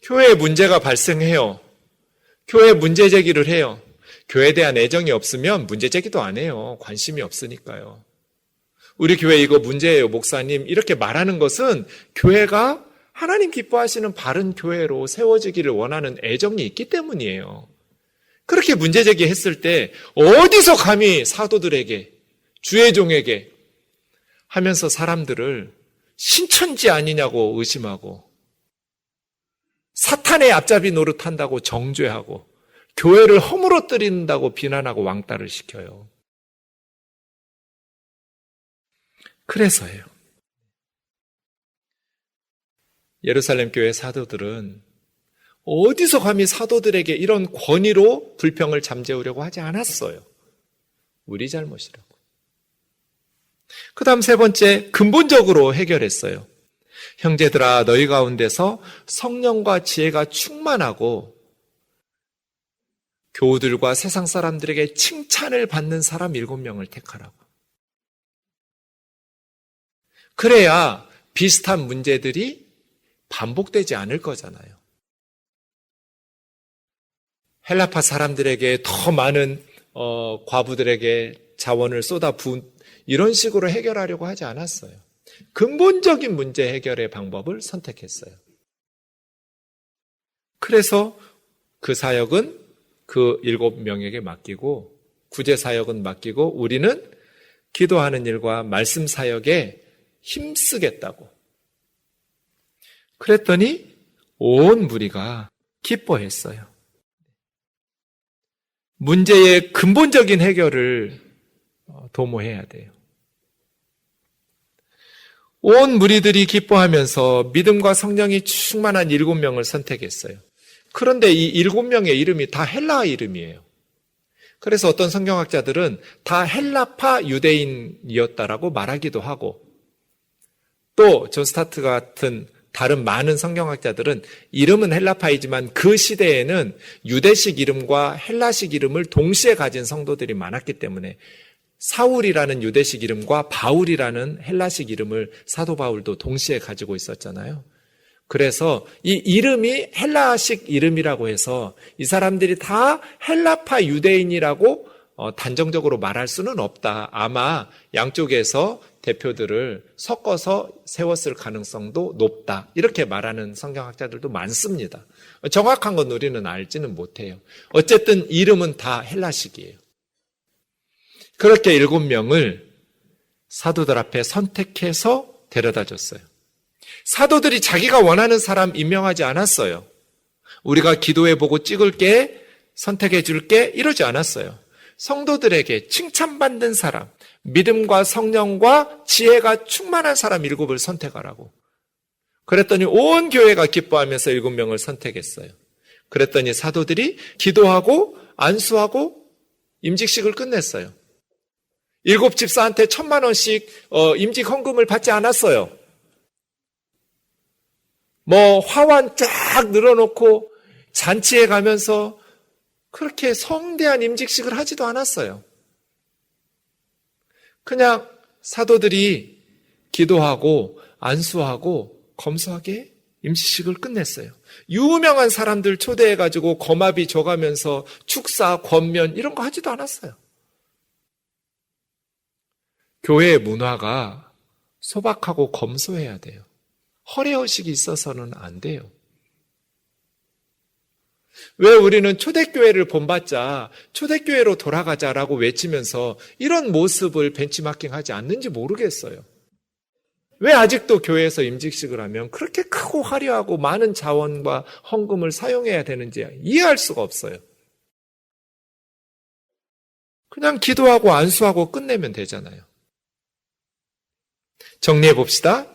교회에 문제가 발생해요. 교회에 문제 제기를 해요. 교회에 대한 애정이 없으면 문제 제기도 안 해요. 관심이 없으니까요. 우리 교회 이거 문제예요, 목사님. 이렇게 말하는 것은 교회가 하나님 기뻐하시는 바른 교회로 세워지기를 원하는 애정이 있기 때문이에요. 그렇게 문제 제기했을 때 어디서 감히 사도들에게, 주의 종에게 하면서 사람들을 신천지 아니냐고 의심하고 사탄의 앞잡이 노릇한다고 정죄하고 교회를 허물어뜨린다고 비난하고 왕따를 시켜요. 그래서예요. 예루살렘 교회 사도들은 어디서 감히 사도들에게 이런 권위로 불평을 잠재우려고 하지 않았어요. 우리 잘못이라고. 그 다음 세 번째, 근본적으로 해결했어요. 형제들아, 너희 가운데서 성령과 지혜가 충만하고 교우들과 세상 사람들에게 칭찬을 받는 사람 7명을 택하라고. 그래야 비슷한 문제들이 반복되지 않을 거잖아요. 헬라파 사람들에게 더 많은 과부들에게 자원을 쏟아부은 이런 식으로 해결하려고 하지 않았어요. 근본적인 문제 해결의 방법을 선택했어요. 그래서 그 사역은 그 7명에게 맡기고 구제 사역은 맡기고 우리는 기도하는 일과 말씀 사역에 힘쓰겠다고. 그랬더니 온 무리가 기뻐했어요. 문제의 근본적인 해결을 도모해야 돼요. 온 무리들이 기뻐하면서 믿음과 성령이 충만한 7명을 선택했어요. 그런데 이 7명의 이름이 다 헬라어 이름이에요. 그래서 어떤 성경학자들은 다 헬라파 유대인이었다라고 말하기도 하고, 또 존 스타트 같은 다른 많은 성경학자들은 이름은 헬라파이지만 그 시대에는 유대식 이름과 헬라식 이름을 동시에 가진 성도들이 많았기 때문에 사울이라는 유대식 이름과 바울이라는 헬라식 이름을 사도 바울도 동시에 가지고 있었잖아요. 그래서 이 이름이 헬라식 이름이라고 해서 이 사람들이 다 헬라파 유대인이라고 단정적으로 말할 수는 없다. 아마 양쪽에서 대표들을 섞어서 세웠을 가능성도 높다. 이렇게 말하는 성경학자들도 많습니다. 정확한 건 우리는 알지는 못해요. 어쨌든 이름은 다 헬라식이에요. 그렇게 7명을 사도들 앞에 선택해서 데려다 줬어요. 사도들이 자기가 원하는 사람 임명하지 않았어요. 우리가 기도해보고 찍을게, 선택해줄게 이러지 않았어요. 성도들에게 칭찬받는 사람, 믿음과 성령과 지혜가 충만한 사람 7을 선택하라고. 그랬더니 온 교회가 기뻐하면서 7명을 선택했어요. 그랬더니 사도들이 기도하고 안수하고 임직식을 끝냈어요. 7 집사한테 1,000,000원씩 임직 헌금을 받지 않았어요. 화환 쫙 늘어놓고 잔치에 가면서 그렇게 성대한 임직식을 하지도 않았어요. 그냥 사도들이 기도하고 안수하고 검소하게 임직식을 끝냈어요. 유명한 사람들 초대해가지고 거마비 줘가면서 축사, 권면 이런 거 하지도 않았어요. 교회의 문화가 소박하고 검소해야 돼요. 허례허식이 있어서는 안 돼요. 왜 우리는 초대교회를 본받자, 초대교회로 돌아가자라고 외치면서 이런 모습을 벤치마킹하지 않는지 모르겠어요. 왜 아직도 교회에서 임직식을 하면 그렇게 크고 화려하고 많은 자원과 헌금을 사용해야 되는지 이해할 수가 없어요. 그냥 기도하고 안수하고 끝내면 되잖아요. 정리해 봅시다.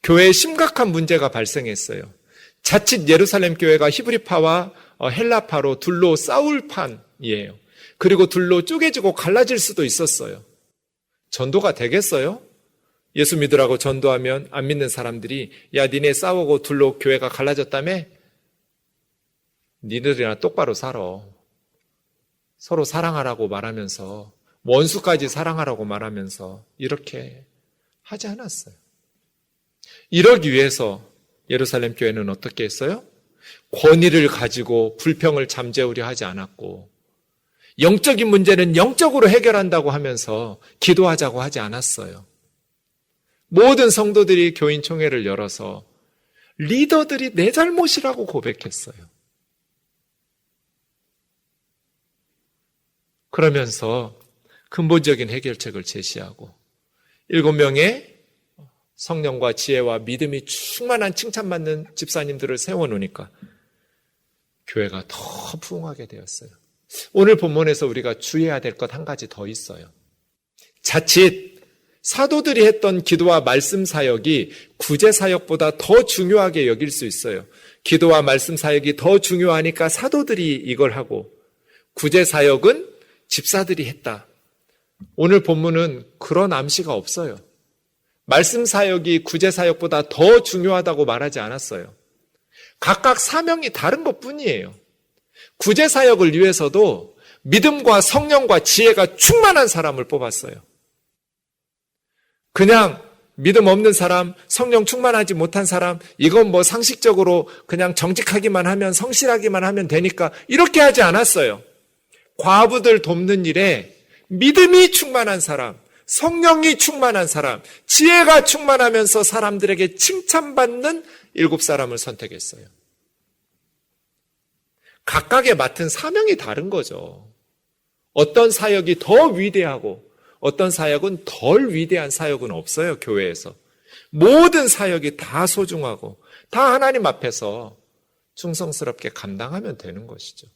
교회에 심각한 문제가 발생했어요. 자칫 예루살렘 교회가 히브리파와 헬라파로 둘로 싸울 판이에요. 그리고 둘로 쪼개지고 갈라질 수도 있었어요. 전도가 되겠어요? 예수 믿으라고 전도하면 안 믿는 사람들이 야 니네 싸우고 둘로 교회가 갈라졌다며? 니들이나 똑바로 살아. 서로 사랑하라고 말하면서 원수까지 사랑하라고 말하면서 이렇게 하지 않았어요. 이러기 위해서 예루살렘 교회는 어떻게 했어요? 권위를 가지고 불평을 잠재우려 하지 않았고 영적인 문제는 영적으로 해결한다고 하면서 기도하자고 하지 않았어요. 모든 성도들이 교인 총회를 열어서 리더들이 내 잘못이라고 고백했어요. 그러면서 근본적인 해결책을 제시하고 7명의 성령과 지혜와 믿음이 충만한 칭찬받는 집사님들을 세워놓으니까 교회가 더 부흥하게 되었어요. 오늘 본문에서 우리가 주의해야 될 것 한 가지 더 있어요. 자칫 사도들이 했던 기도와 말씀 사역이 구제 사역보다 더 중요하게 여길 수 있어요. 기도와 말씀 사역이 더 중요하니까 사도들이 이걸 하고 구제 사역은 집사들이 했다. 오늘 본문은 그런 암시가 없어요. 말씀 사역이 구제 사역보다 더 중요하다고 말하지 않았어요. 각각 사명이 다른 것뿐이에요. 구제 사역을 위해서도 믿음과 성령과 지혜가 충만한 사람을 뽑았어요. 그냥 믿음 없는 사람, 성령 충만하지 못한 사람, 이건 뭐 상식적으로 그냥 정직하기만 하면, 성실하기만 하면 되니까 이렇게 하지 않았어요. 과부들 돕는 일에 믿음이 충만한 사람, 성령이 충만한 사람, 지혜가 충만하면서 사람들에게 칭찬받는 7사람을 선택했어요. 각각의 맡은 사명이 다른 거죠. 어떤 사역이 더 위대하고 어떤 사역은 덜 위대한 사역은 없어요, 교회에서. 모든 사역이 다 소중하고 다 하나님 앞에서 충성스럽게 감당하면 되는 것이죠.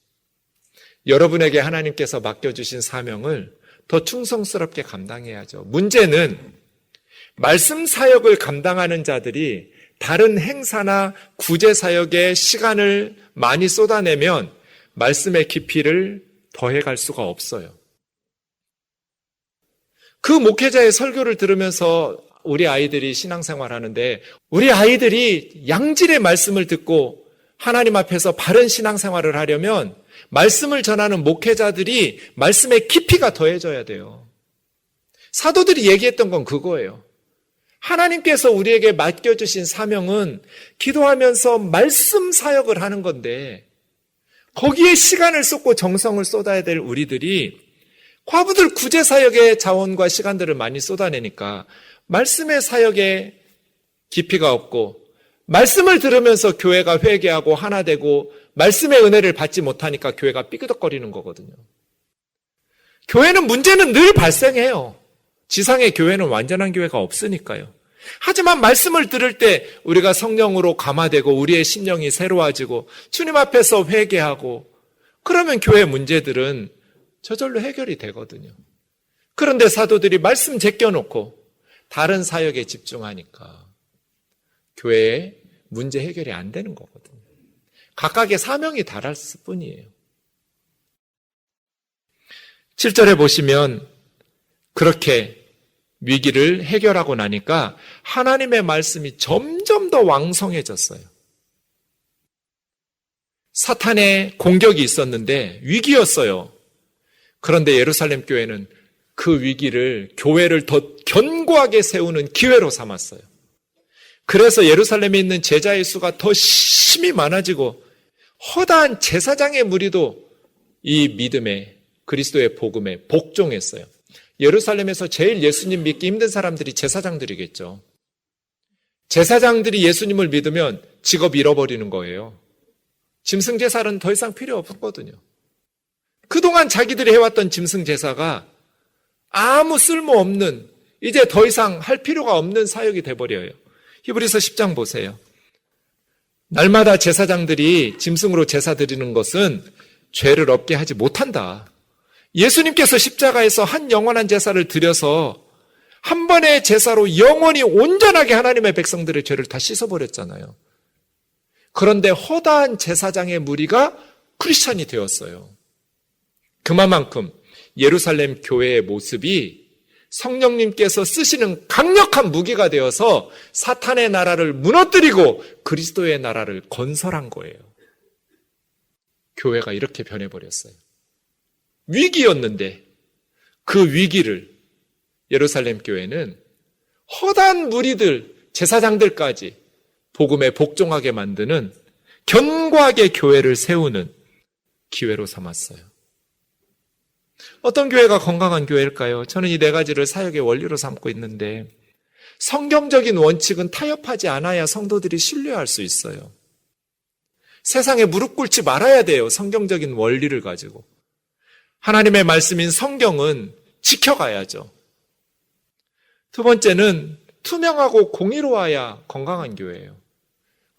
여러분에게 하나님께서 맡겨주신 사명을 더 충성스럽게 감당해야죠. 문제는 말씀 사역을 감당하는 자들이 다른 행사나 구제 사역에 시간을 많이 쏟아내면 말씀의 깊이를 더해갈 수가 없어요. 그 목회자의 설교를 들으면서 우리 아이들이 신앙생활 하는데 우리 아이들이 양질의 말씀을 듣고 하나님 앞에서 바른 신앙생활을 하려면 말씀을 전하는 목회자들이 말씀의 깊이가 더해져야 돼요. 사도들이 얘기했던 건 그거예요. 하나님께서 우리에게 맡겨주신 사명은 기도하면서 말씀 사역을 하는 건데 거기에 시간을 쏟고 정성을 쏟아야 될 우리들이 과부들 구제 사역에 자원과 시간들을 많이 쏟아내니까 말씀의 사역에 깊이가 없고 말씀을 들으면서 교회가 회개하고 하나 되고 말씀의 은혜를 받지 못하니까 교회가 삐그덕거리는 거거든요. 교회는 문제는 늘 발생해요. 지상의 교회는 완전한 교회가 없으니까요. 하지만 말씀을 들을 때 우리가 성령으로 감화되고 우리의 심령이 새로워지고 주님 앞에서 회개하고 그러면 교회 문제들은 저절로 해결이 되거든요. 그런데 사도들이 말씀 제껴놓고 다른 사역에 집중하니까 교회의 문제 해결이 안 되는 거거든요. 각각의 사명이 달랐을 뿐이에요. 7절에 보시면 그렇게 위기를 해결하고 나니까 하나님의 말씀이 점점 더 왕성해졌어요. 사탄의 공격이 있었는데 위기였어요. 그런데 예루살렘 교회는 그 위기를 교회를 더 견고하게 세우는 기회로 삼았어요. 그래서 예루살렘에 있는 제자의 수가 더 심히 많아지고 허다한 제사장의 무리도 이 믿음의 그리스도의 복음에 복종했어요. 예루살렘에서 제일 예수님 믿기 힘든 사람들이 제사장들이겠죠. 제사장들이 예수님을 믿으면 직업 잃어버리는 거예요. 짐승제사는 더 이상 필요 없었거든요. 그동안 자기들이 해왔던 짐승제사가 아무 쓸모없는, 이제 더 이상 할 필요가 없는 사역이 돼버려요. 히브리서 10장 보세요. 날마다 제사장들이 짐승으로 제사 드리는 것은 죄를 없게 하지 못한다. 예수님께서 십자가에서 한 영원한 제사를 드려서 한 번의 제사로 영원히 온전하게 하나님의 백성들의 죄를 다 씻어버렸잖아요. 그런데 허다한 제사장의 무리가 크리스찬이 되었어요. 그만큼 예루살렘 교회의 모습이 성령님께서 쓰시는 강력한 무기가 되어서 사탄의 나라를 무너뜨리고 그리스도의 나라를 건설한 거예요. 교회가 이렇게 변해버렸어요. 위기였는데 그 위기를 예루살렘 교회는 허다한 무리들, 제사장들까지 복음에 복종하게 만드는 견고하게 교회를 세우는 기회로 삼았어요. 어떤 교회가 건강한 교회일까요? 저는 이 4가지를 사역의 원리로 삼고 있는데 성경적인 원칙은 타협하지 않아야 성도들이 신뢰할 수 있어요. 세상에 무릎 꿇지 말아야 돼요. 성경적인 원리를 가지고. 하나님의 말씀인 성경은 지켜가야죠. 두 번째는 투명하고 공의로워야 건강한 교회예요.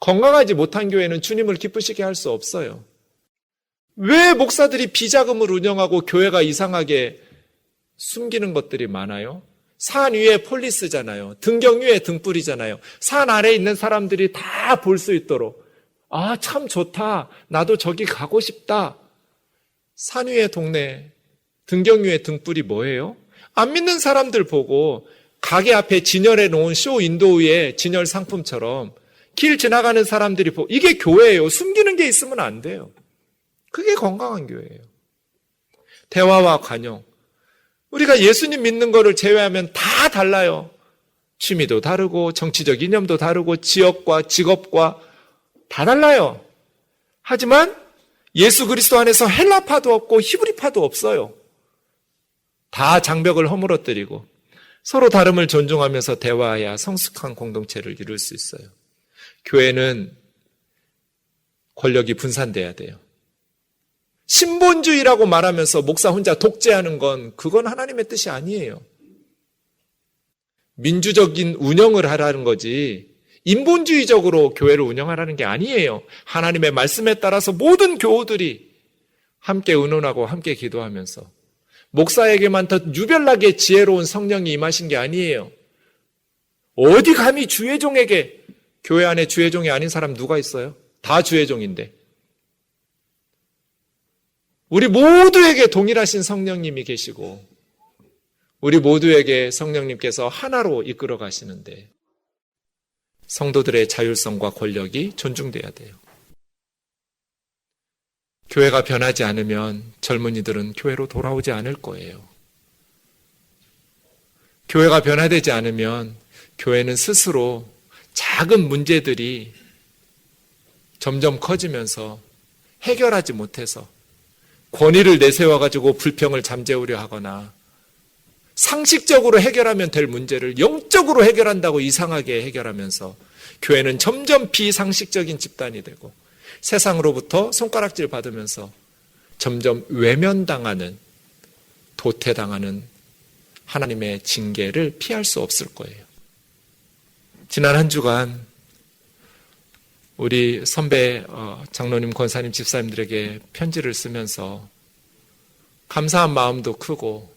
건강하지 못한 교회는 주님을 기쁘시게 할 수 없어요. 왜 목사들이 비자금을 운영하고 교회가 이상하게 숨기는 것들이 많아요? 산 위에 폴리스잖아요. 등경 위에 등불이잖아요. 산 아래에 있는 사람들이 다 볼 수 있도록. 아, 참 좋다. 나도 저기 가고 싶다. 산 위의 동네, 등경 위에 등불이 뭐예요? 안 믿는 사람들 보고 가게 앞에 진열해 놓은 쇼 인도우의 진열 상품처럼 길 지나가는 사람들이 보고 이게 교회예요. 숨기는 게 있으면 안 돼요. 그게 건강한 교회예요. 대화와 관용. 우리가 예수님 믿는 거를 제외하면 다 달라요. 취미도 다르고 정치적 이념도 다르고 지역과 직업과 다 달라요. 하지만 예수 그리스도 안에서 헬라파도 없고 히브리파도 없어요. 다 장벽을 허물어뜨리고 서로 다름을 존중하면서 대화해야 성숙한 공동체를 이룰 수 있어요. 교회는 권력이 분산돼야 돼요. 신본주의라고 말하면서 목사 혼자 독재하는 그건 하나님의 뜻이 아니에요. 민주적인 운영을 하라는 거지 인본주의적으로 교회를 운영하라는 게 아니에요. 하나님의 말씀에 따라서 모든 교우들이 함께 의논하고 함께 기도하면서 목사에게만 더 유별나게 지혜로운 성령이 임하신 게 아니에요. 어디 감히 주의종에게, 교회 안에 주의종이 아닌 사람 누가 있어요? 다 주의종인데. 우리 모두에게 동일하신 성령님이 계시고 우리 모두에게 성령님께서 하나로 이끌어 가시는데 성도들의 자율성과 권력이 존중돼야 돼요. 교회가 변하지 않으면 젊은이들은 교회로 돌아오지 않을 거예요. 교회가 변화되지 않으면 교회는 스스로 작은 문제들이 점점 커지면서 해결하지 못해서 권위를 내세워가지고 불평을 잠재우려 하거나 상식적으로 해결하면 될 문제를 영적으로 해결한다고 이상하게 해결하면서 교회는 점점 비상식적인 집단이 되고 세상으로부터 손가락질 받으면서 점점 외면당하는, 도태당하는 하나님의 징계를 피할 수 없을 거예요. 지난 한 주간 우리 선배 장로님, 권사님, 집사님들에게 편지를 쓰면서 감사한 마음도 크고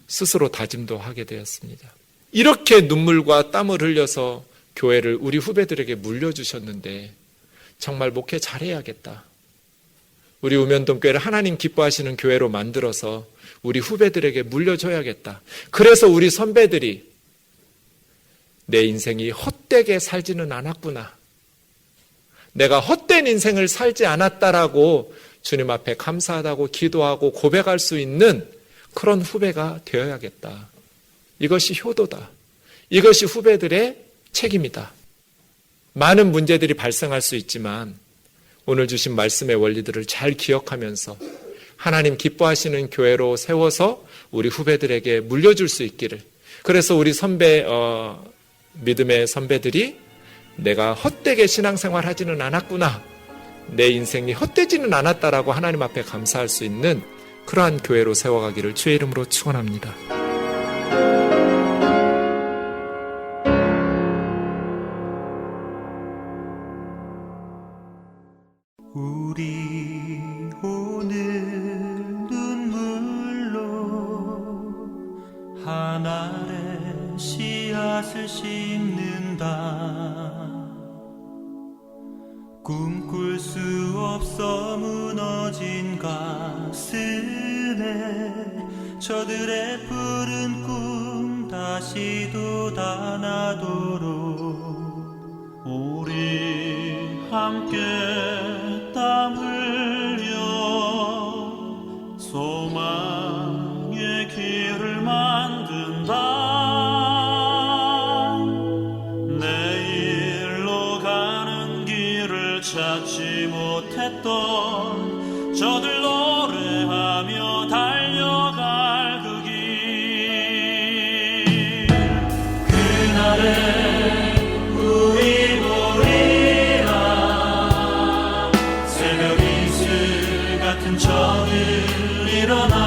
스스로 다짐도 하게 되었습니다. 이렇게 눈물과 땀을 흘려서 교회를 우리 후배들에게 물려주셨는데 정말 목회 잘해야겠다. 우리 우면동교회를 하나님 기뻐하시는 교회로 만들어서 우리 후배들에게 물려줘야겠다. 그래서 우리 선배들이 내 인생이 헛되게 살지는 않았구나. 내가 헛된 인생을 살지 않았다라고 주님 앞에 감사하다고 기도하고 고백할 수 있는 그런 후배가 되어야겠다. 이것이 효도다. 이것이 후배들의 책임이다. 많은 문제들이 발생할 수 있지만 오늘 주신 말씀의 원리들을 잘 기억하면서 하나님 기뻐하시는 교회로 세워서 우리 후배들에게 물려줄 수 있기를. 그래서 우리 믿음의 선배들이 내가 헛되게 신앙생활 하지는 않았구나, 내 인생이 헛되지는 않았다라고 하나님 앞에 감사할 수 있는 그러한 교회로 세워가기를 주의 이름으로 축원합니다. 우리 오늘 눈물로 하늘의 씨앗을 심는다. 꿈꿀 수 없어 무너진 가슴에 저들의 푸른 꿈 다시 돋아나도록 우리 함께 땀 흘려 소망의 길을 만든다. 내일로 가는 길을 찾지 못했던 저들 노래하며 달려갈 그 길, 그날에 우리 보리라. 새벽 이슬 같은 저들 일어나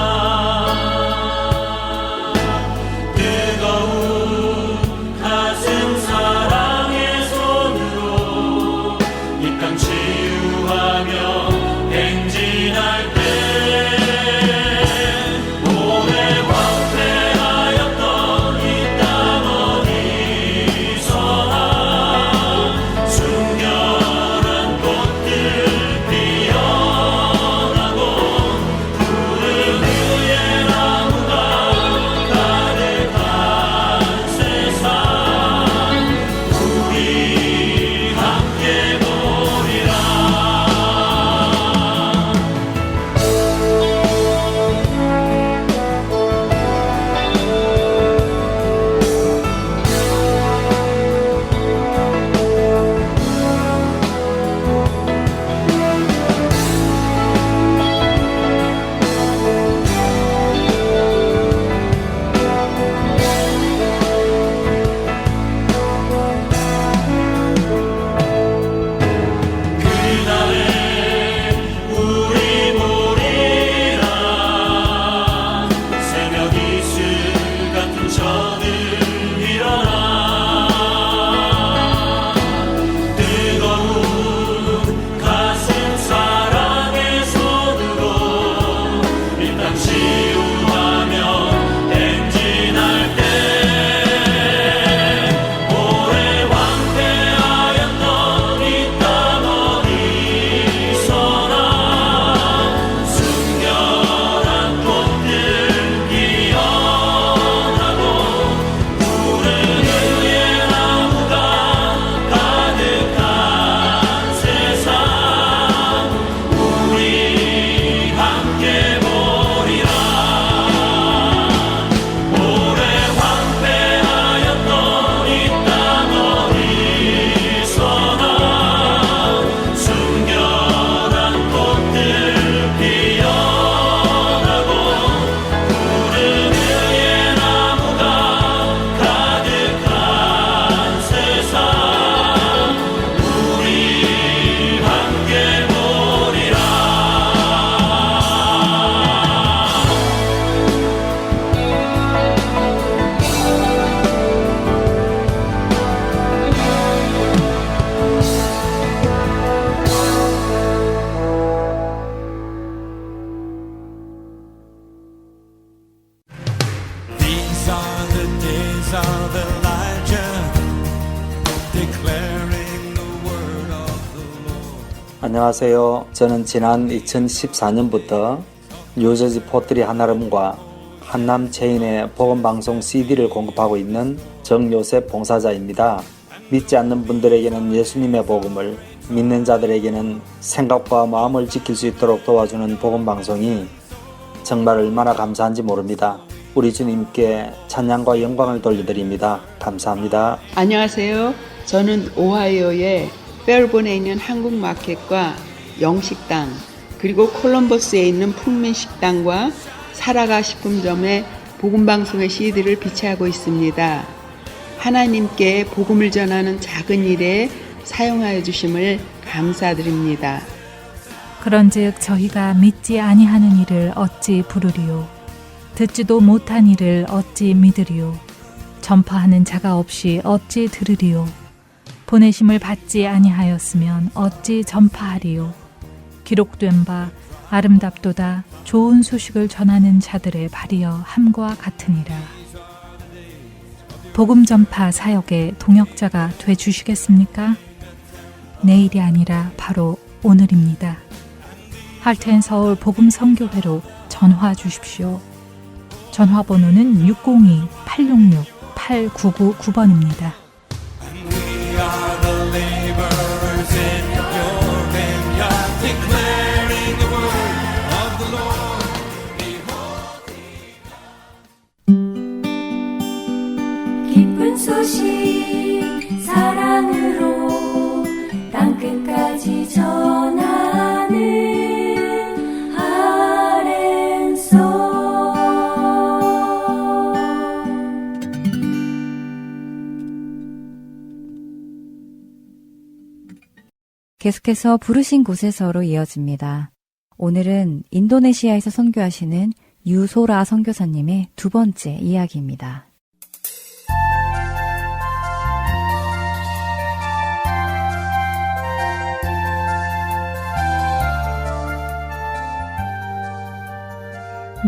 뜨거운 가슴 사랑의 손으로 이 땅 치유하며 행진할 때 오래 황폐하였던 이 땅 어디서나 순결한 꽃들 피어나고 푸른 These are the days of Elijah, declaring the word of the Lord. 안녕하세요. 저는 지난 2014년부터 뉴저지 포트리 한아름과 한남 체인의 복음방송 CD를 공급하고 있는 정요셉 봉사자입니다. 믿지 않는 분들에게는 예수님의 복음을, 믿는 자들에게는 생각과 마음을 지킬 수 있도록 도와주는 복음방송이 정말 얼마나 감사한지 모릅니다. 우리 주님께 찬양과 영광을 돌려드립니다. 감사합니다. 안녕하세요. 저는 오하이오의 페어본에 있는 한국마켓과 영식당, 그리고 콜럼버스에 있는 풍민식당과 살아가 식품점에 복음방송의 CD를 비치하고 있습니다. 하나님께 복음을 전하는 작은 일에 사용하여 주심을 감사드립니다. 그런즉 저희가 믿지 아니하는 이를 어찌 부르리요? 듣지도 못한 이를 어찌 믿으리요? 전파하는 자가 없이 어찌 들으리요? 보내심을 받지 아니하였으면 어찌 전파하리요? 기록된 바 아름답도다 좋은 소식을 전하는 자들의 발이여 함과 같으니라. 복음 전파 사역의 동역자가 돼 주시겠습니까? 내일이 아니라 바로 오늘입니다. 할텐서울 복음 선교회로 전화 주십시오. 전화번호는 602-866-8999번입니다. We are the laborers in your vineyard, declaring the word of the Lord. 기쁜 소식 사랑으로 땅끝까지 전하는 아랜소. 계속해서 부르신 곳에서로 이어집니다. 오늘은 인도네시아에서 선교하시는 유소라 선교사님의 두 번째 이야기입니다.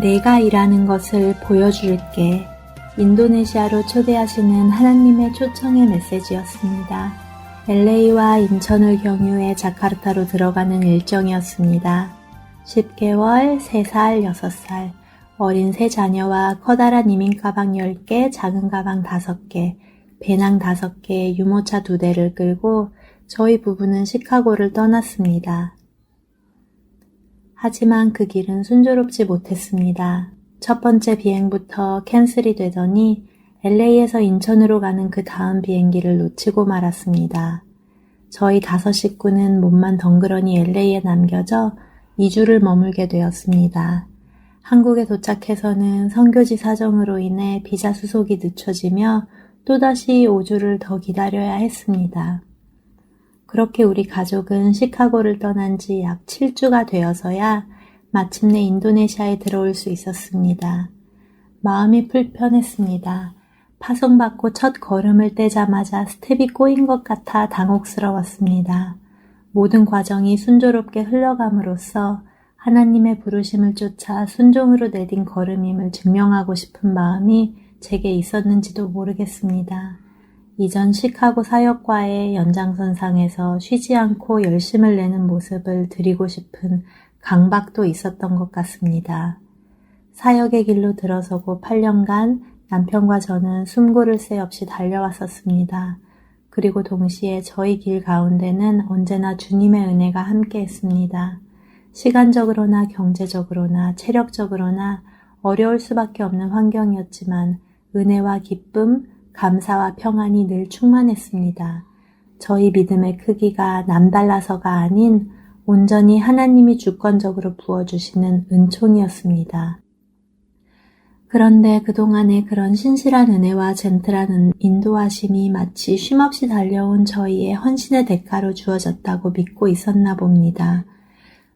내가 일하는 것을 보여줄게. 인도네시아로 초대하시는 하나님의 초청의 메시지였습니다. LA와 인천을 경유해 자카르타로 들어가는 일정이었습니다. 10개월, 3살, 6살, 어린 세 자녀와 커다란 이민 가방 10개, 작은 가방 5개, 배낭 5개, 유모차 2대를 끌고 저희 부부는 시카고를 떠났습니다. 하지만 그 길은 순조롭지 못했습니다. 첫 번째 비행부터 캔슬이 되더니 LA에서 인천으로 가는 그 다음 비행기를 놓치고 말았습니다. 저희 5 식구는 몸만 덩그러니 LA에 남겨져 2주를 머물게 되었습니다. 한국에 도착해서는 선교지 사정으로 인해 비자 수속이 늦춰지며 또다시 5주를 더 기다려야 했습니다. 그렇게 우리 가족은 시카고를 떠난 지 약 7주가 되어서야 마침내 인도네시아에 들어올 수 있었습니다. 마음이 불편했습니다. 파송받고 첫 걸음을 떼자마자 스텝이 꼬인 것 같아 당혹스러웠습니다. 모든 과정이 순조롭게 흘러감으로써 하나님의 부르심을 쫓아 순종으로 내딘 걸음임을 증명하고 싶은 마음이 제게 있었는지도 모르겠습니다. 이전 시카고 사역과의 연장선상에서 쉬지 않고 열심을 내는 모습을 드리고 싶은 강박도 있었던 것 같습니다. 사역의 길로 들어서고 8년간 남편과 저는 숨고를 새 없이 달려왔었습니다. 그리고 동시에 저희 길 가운데는 언제나 주님의 은혜가 함께했습니다. 시간적으로나 경제적으로나 체력적으로나 어려울 수밖에 없는 환경이었지만 은혜와 기쁨, 감사와 평안이 늘 충만했습니다. 저희 믿음의 크기가 남달라서가 아닌 온전히 하나님이 주권적으로 부어주시는 은총이었습니다. 그런데 그동안의 그런 신실한 은혜와 젠틀한 인도하심이 마치 쉼없이 달려온 저희의 헌신의 대가로 주어졌다고 믿고 있었나 봅니다.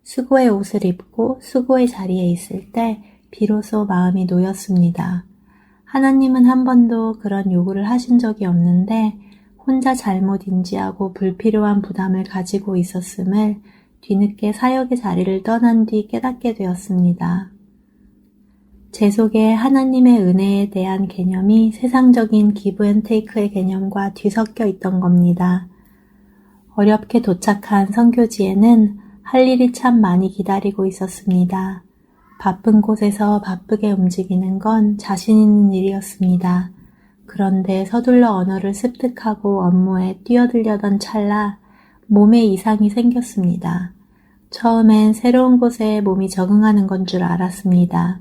수고의 옷을 입고 수고의 자리에 있을 때 비로소 마음이 놓였습니다. 하나님은 한 번도 그런 요구를 하신 적이 없는데 혼자 잘못 인지하고 불필요한 부담을 가지고 있었음을 뒤늦게 사역의 자리를 떠난 뒤 깨닫게 되었습니다. 제 속에 하나님의 은혜에 대한 개념이 세상적인 기브 앤 테이크의 개념과 뒤섞여 있던 겁니다. 어렵게 도착한 선교지에는 할 일이 참 많이 기다리고 있었습니다. 바쁜 곳에서 바쁘게 움직이는 건 자신 있는 일이었습니다. 그런데 서둘러 언어를 습득하고 업무에 뛰어들려던 찰나 몸에 이상이 생겼습니다. 처음엔 새로운 곳에 몸이 적응하는 건 줄 알았습니다.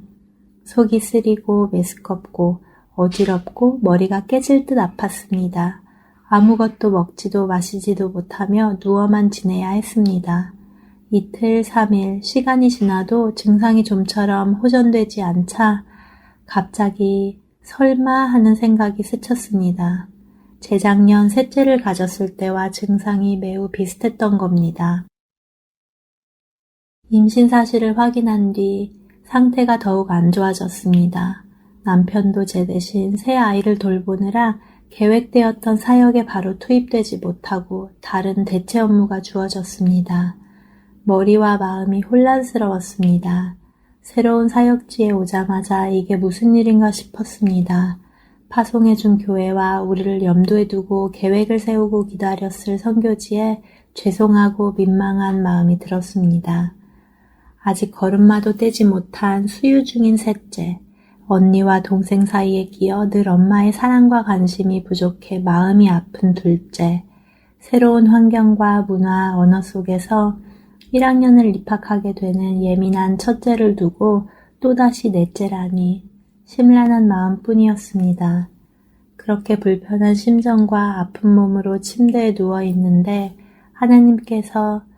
속이 쓰리고 메스껍고 어지럽고 머리가 깨질 듯 아팠습니다. 아무것도 먹지도 마시지도 못하며 누워만 지내야 했습니다. 이틀, 3일, 시간이 지나도 증상이 좀처럼 호전되지 않자 갑자기 설마 하는 생각이 스쳤습니다. 재작년 셋째를 가졌을 때와 증상이 매우 비슷했던 겁니다. 임신 사실을 확인한 뒤 상태가 더욱 안 좋아졌습니다. 남편도 제 대신 새 아이를 돌보느라 계획되었던 사역에 바로 투입되지 못하고 다른 대체 업무가 주어졌습니다. 머리와 마음이 혼란스러웠습니다. 새로운 사역지에 오자마자 이게 무슨 일인가 싶었습니다. 파송해준 교회와 우리를 염두에 두고 계획을 세우고 기다렸을 선교지에 죄송하고 민망한 마음이 들었습니다. 아직 걸음마도 떼지 못한 수유 중인 셋째, 언니와 동생 사이에 끼어 늘 엄마의 사랑과 관심이 부족해 마음이 아픈 둘째, 새로운 환경과 문화, 언어 속에서 1학년을 입학하게 되는 예민한 첫째를 두고 또다시 넷째라니 심란한 마음뿐이었습니다. 그렇게 불편한 심정과 아픈 몸으로 침대에 누워 있는데 하나님께서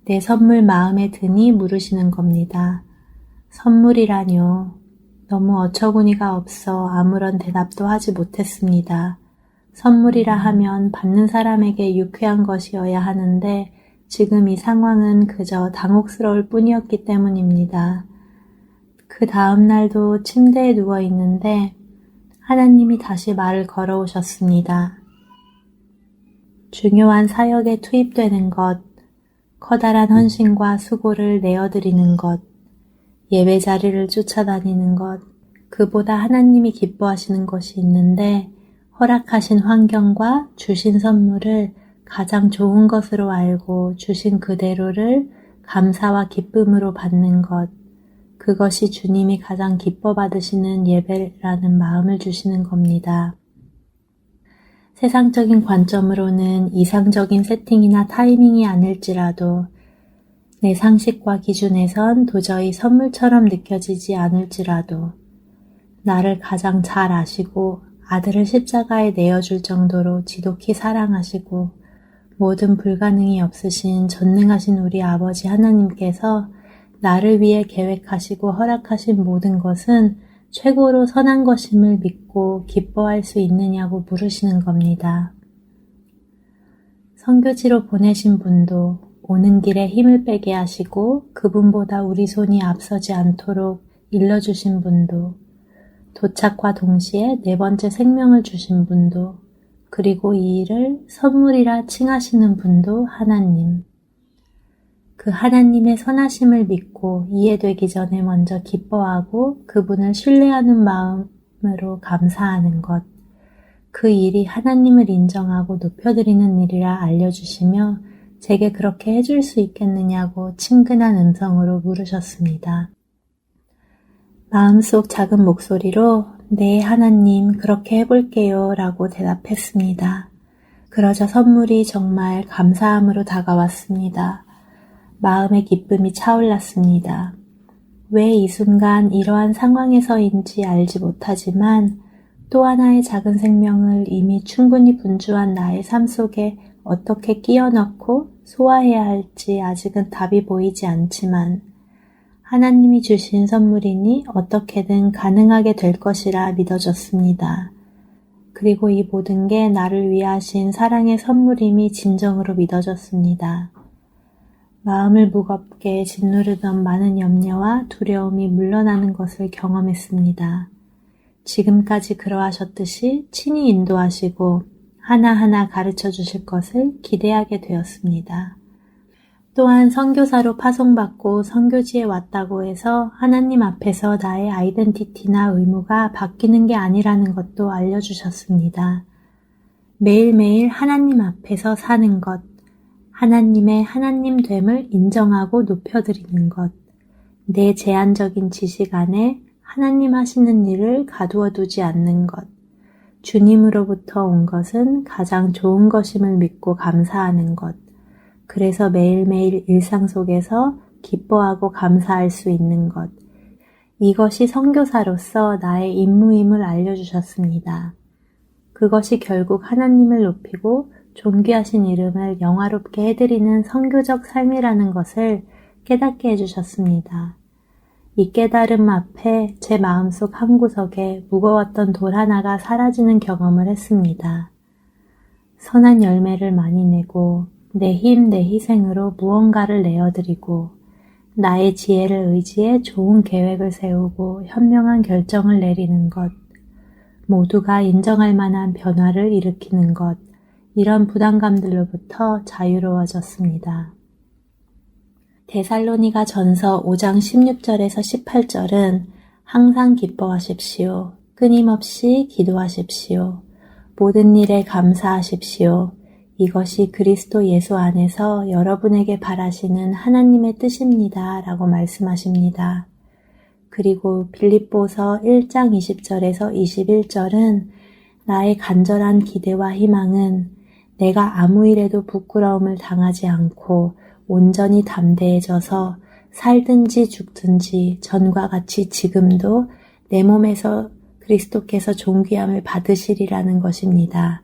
내 선물 마음에 드니 물으시는 겁니다. 선물이라뇨. 너무 어처구니가 없어 아무런 대답도 하지 못했습니다. 선물이라 하면 받는 사람에게 유쾌한 것이어야 하는데 지금 이 상황은 그저 당혹스러울 뿐이었기 때문입니다. 그 다음 날도 침대에 누워 있는데 하나님이 다시 말을 걸어오셨습니다. 중요한 사역에 투입되는 것, 커다란 헌신과 수고를 내어드리는 것, 예배 자리를 쫓아다니는 것, 그보다 하나님이 기뻐하시는 것이 있는데 허락하신 환경과 주신 선물을 가장 좋은 것으로 알고 주신 그대로를 감사와 기쁨으로 받는 것, 그것이 주님이 가장 기뻐 받으시는 예배라는 마음을 주시는 겁니다. 세상적인 관점으로는 이상적인 세팅이나 타이밍이 아닐지라도 내 상식과 기준에선 도저히 선물처럼 느껴지지 않을지라도 나를 가장 잘 아시고 아들을 십자가에 내어줄 정도로 지독히 사랑하시고 모든 불가능이 없으신 전능하신 우리 아버지 하나님께서 나를 위해 계획하시고 허락하신 모든 것은 최고로 선한 것임을 믿고 기뻐할 수 있느냐고 물으시는 겁니다. 선교지로 보내신 분도 오는 길에 힘을 빼게 하시고 그분보다 우리 손이 앞서지 않도록 일러주신 분도 도착과 동시에 네 번째 생명을 주신 분도 그리고 이 일을 선물이라 칭하시는 분도 하나님. 그 하나님의 선하심을 믿고 이해되기 전에 먼저 기뻐하고 그분을 신뢰하는 마음으로 감사하는 것. 그 일이 하나님을 인정하고 높여드리는 일이라 알려주시며 제게 그렇게 해줄 수 있겠느냐고 친근한 음성으로 물으셨습니다. 마음속 작은 목소리로 네 하나님 그렇게 해볼게요 라고 대답했습니다. 그러자 선물이 정말 감사함으로 다가왔습니다. 마음의 기쁨이 차올랐습니다. 왜 이 순간 이러한 상황에서인지 알지 못하지만 또 하나의 작은 생명을 이미 충분히 분주한 나의 삶 속에 어떻게 끼워 넣고 소화해야 할지 아직은 답이 보이지 않지만 하나님이 주신 선물이니 어떻게든 가능하게 될 것이라 믿어졌습니다. 그리고 이 모든 게 나를 위하신 사랑의 선물임이 진정으로 믿어졌습니다. 마음을 무겁게 짓누르던 많은 염려와 두려움이 물러나는 것을 경험했습니다. 지금까지 그러하셨듯이 친히 인도하시고 하나하나 가르쳐 주실 것을 기대하게 되었습니다. 또한 선교사로 파송받고 선교지에 왔다고 해서 하나님 앞에서 나의 아이덴티티나 의무가 바뀌는 게 아니라는 것도 알려주셨습니다. 매일매일 하나님 앞에서 사는 것, 하나님의 하나님됨을 인정하고 높여드리는 것, 내 제한적인 지식 안에 하나님 하시는 일을 가두어 두지 않는 것, 주님으로부터 온 것은 가장 좋은 것임을 믿고 감사하는 것, 그래서 매일매일 일상 속에서 기뻐하고 감사할 수 있는 것, 이것이 선교사로서 나의 임무임을 알려주셨습니다. 그것이 결국 하나님을 높이고 존귀하신 이름을 영화롭게 해드리는 선교적 삶이라는 것을 깨닫게 해주셨습니다. 이 깨달음 앞에 제 마음속 한구석에 무거웠던 돌 하나가 사라지는 경험을 했습니다. 선한 열매를 많이 내고 내 힘, 내 희생으로 무언가를 내어드리고 나의 지혜를 의지해 좋은 계획을 세우고 현명한 결정을 내리는 것, 모두가 인정할 만한 변화를 일으키는 것, 이런 부담감들로부터 자유로워졌습니다. 데살로니가 전서 5장 16절에서 18절은 항상 기뻐하십시오. 끊임없이 기도하십시오. 모든 일에 감사하십시오. 이것이 그리스도 예수 안에서 여러분에게 바라시는 하나님의 뜻입니다. 라고 말씀하십니다. 그리고 빌립보서 1장 20절에서 21절은 나의 간절한 기대와 희망은 내가 아무 일에도 부끄러움을 당하지 않고 온전히 담대해져서 살든지 죽든지 전과 같이 지금도 내 몸에서 그리스도께서 존귀함을 받으시리라는 것입니다.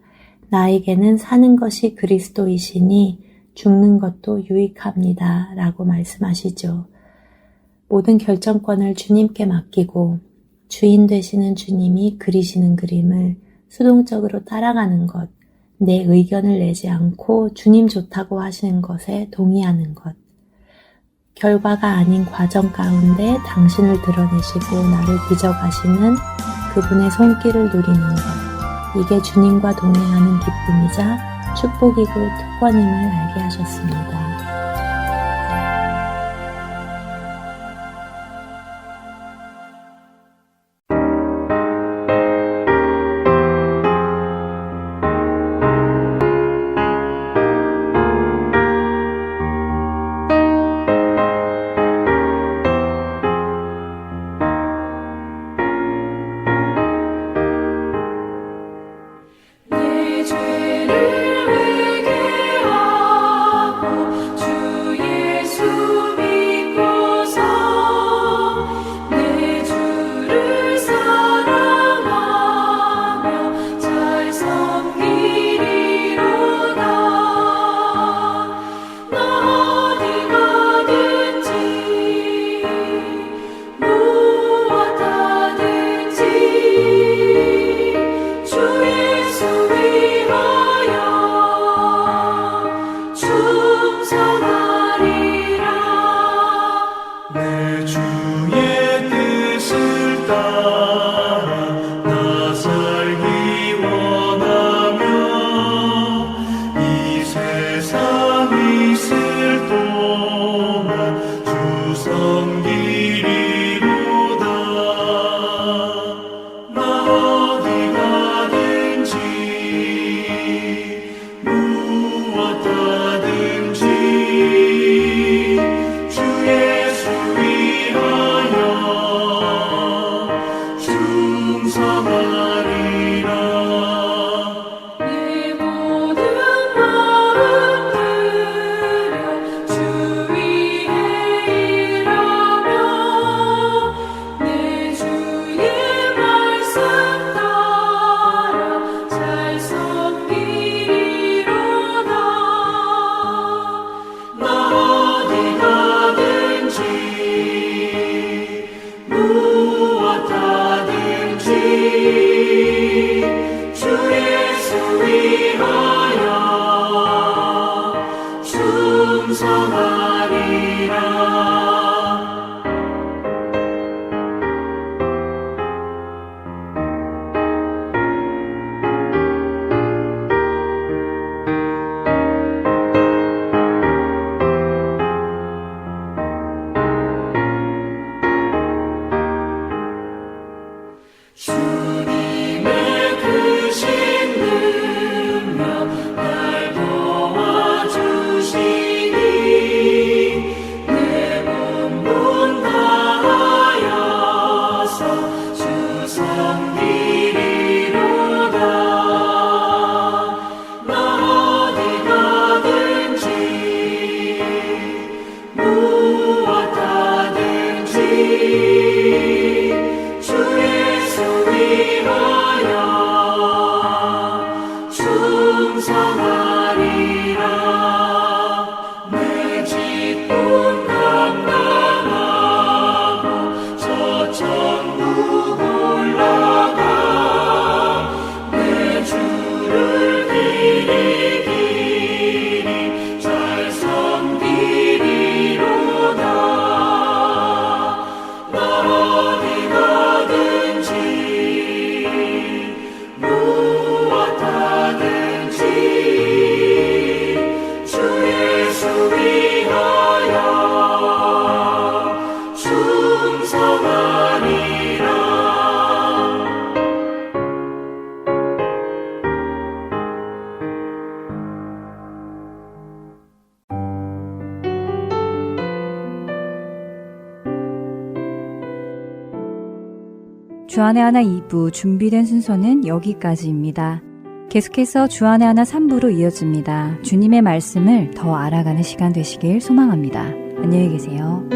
나에게는 사는 것이 그리스도이시니 죽는 것도 유익합니다. 라고 말씀하시죠. 모든 결정권을 주님께 맡기고 주인 되시는 주님이 그리시는 그림을 수동적으로 따라가는 것, 내 의견을 내지 않고 주님 좋다고 하시는 것에 동의하는 것, 결과가 아닌 과정 가운데 당신을 드러내시고 나를 빚어가시는 그분의 손길을 누리는 것, 이게 주님과 동행하는 기쁨이자 축복이고 특권임을 알게 하셨습니다. 내 죄를 회개하고 주안의 하나 2부 준비된 순서는 여기까지입니다. 계속해서 주안의 하나 3부로 이어집니다. 주님의 말씀을 더 알아가는 시간 되시길 소망합니다. 안녕히 계세요.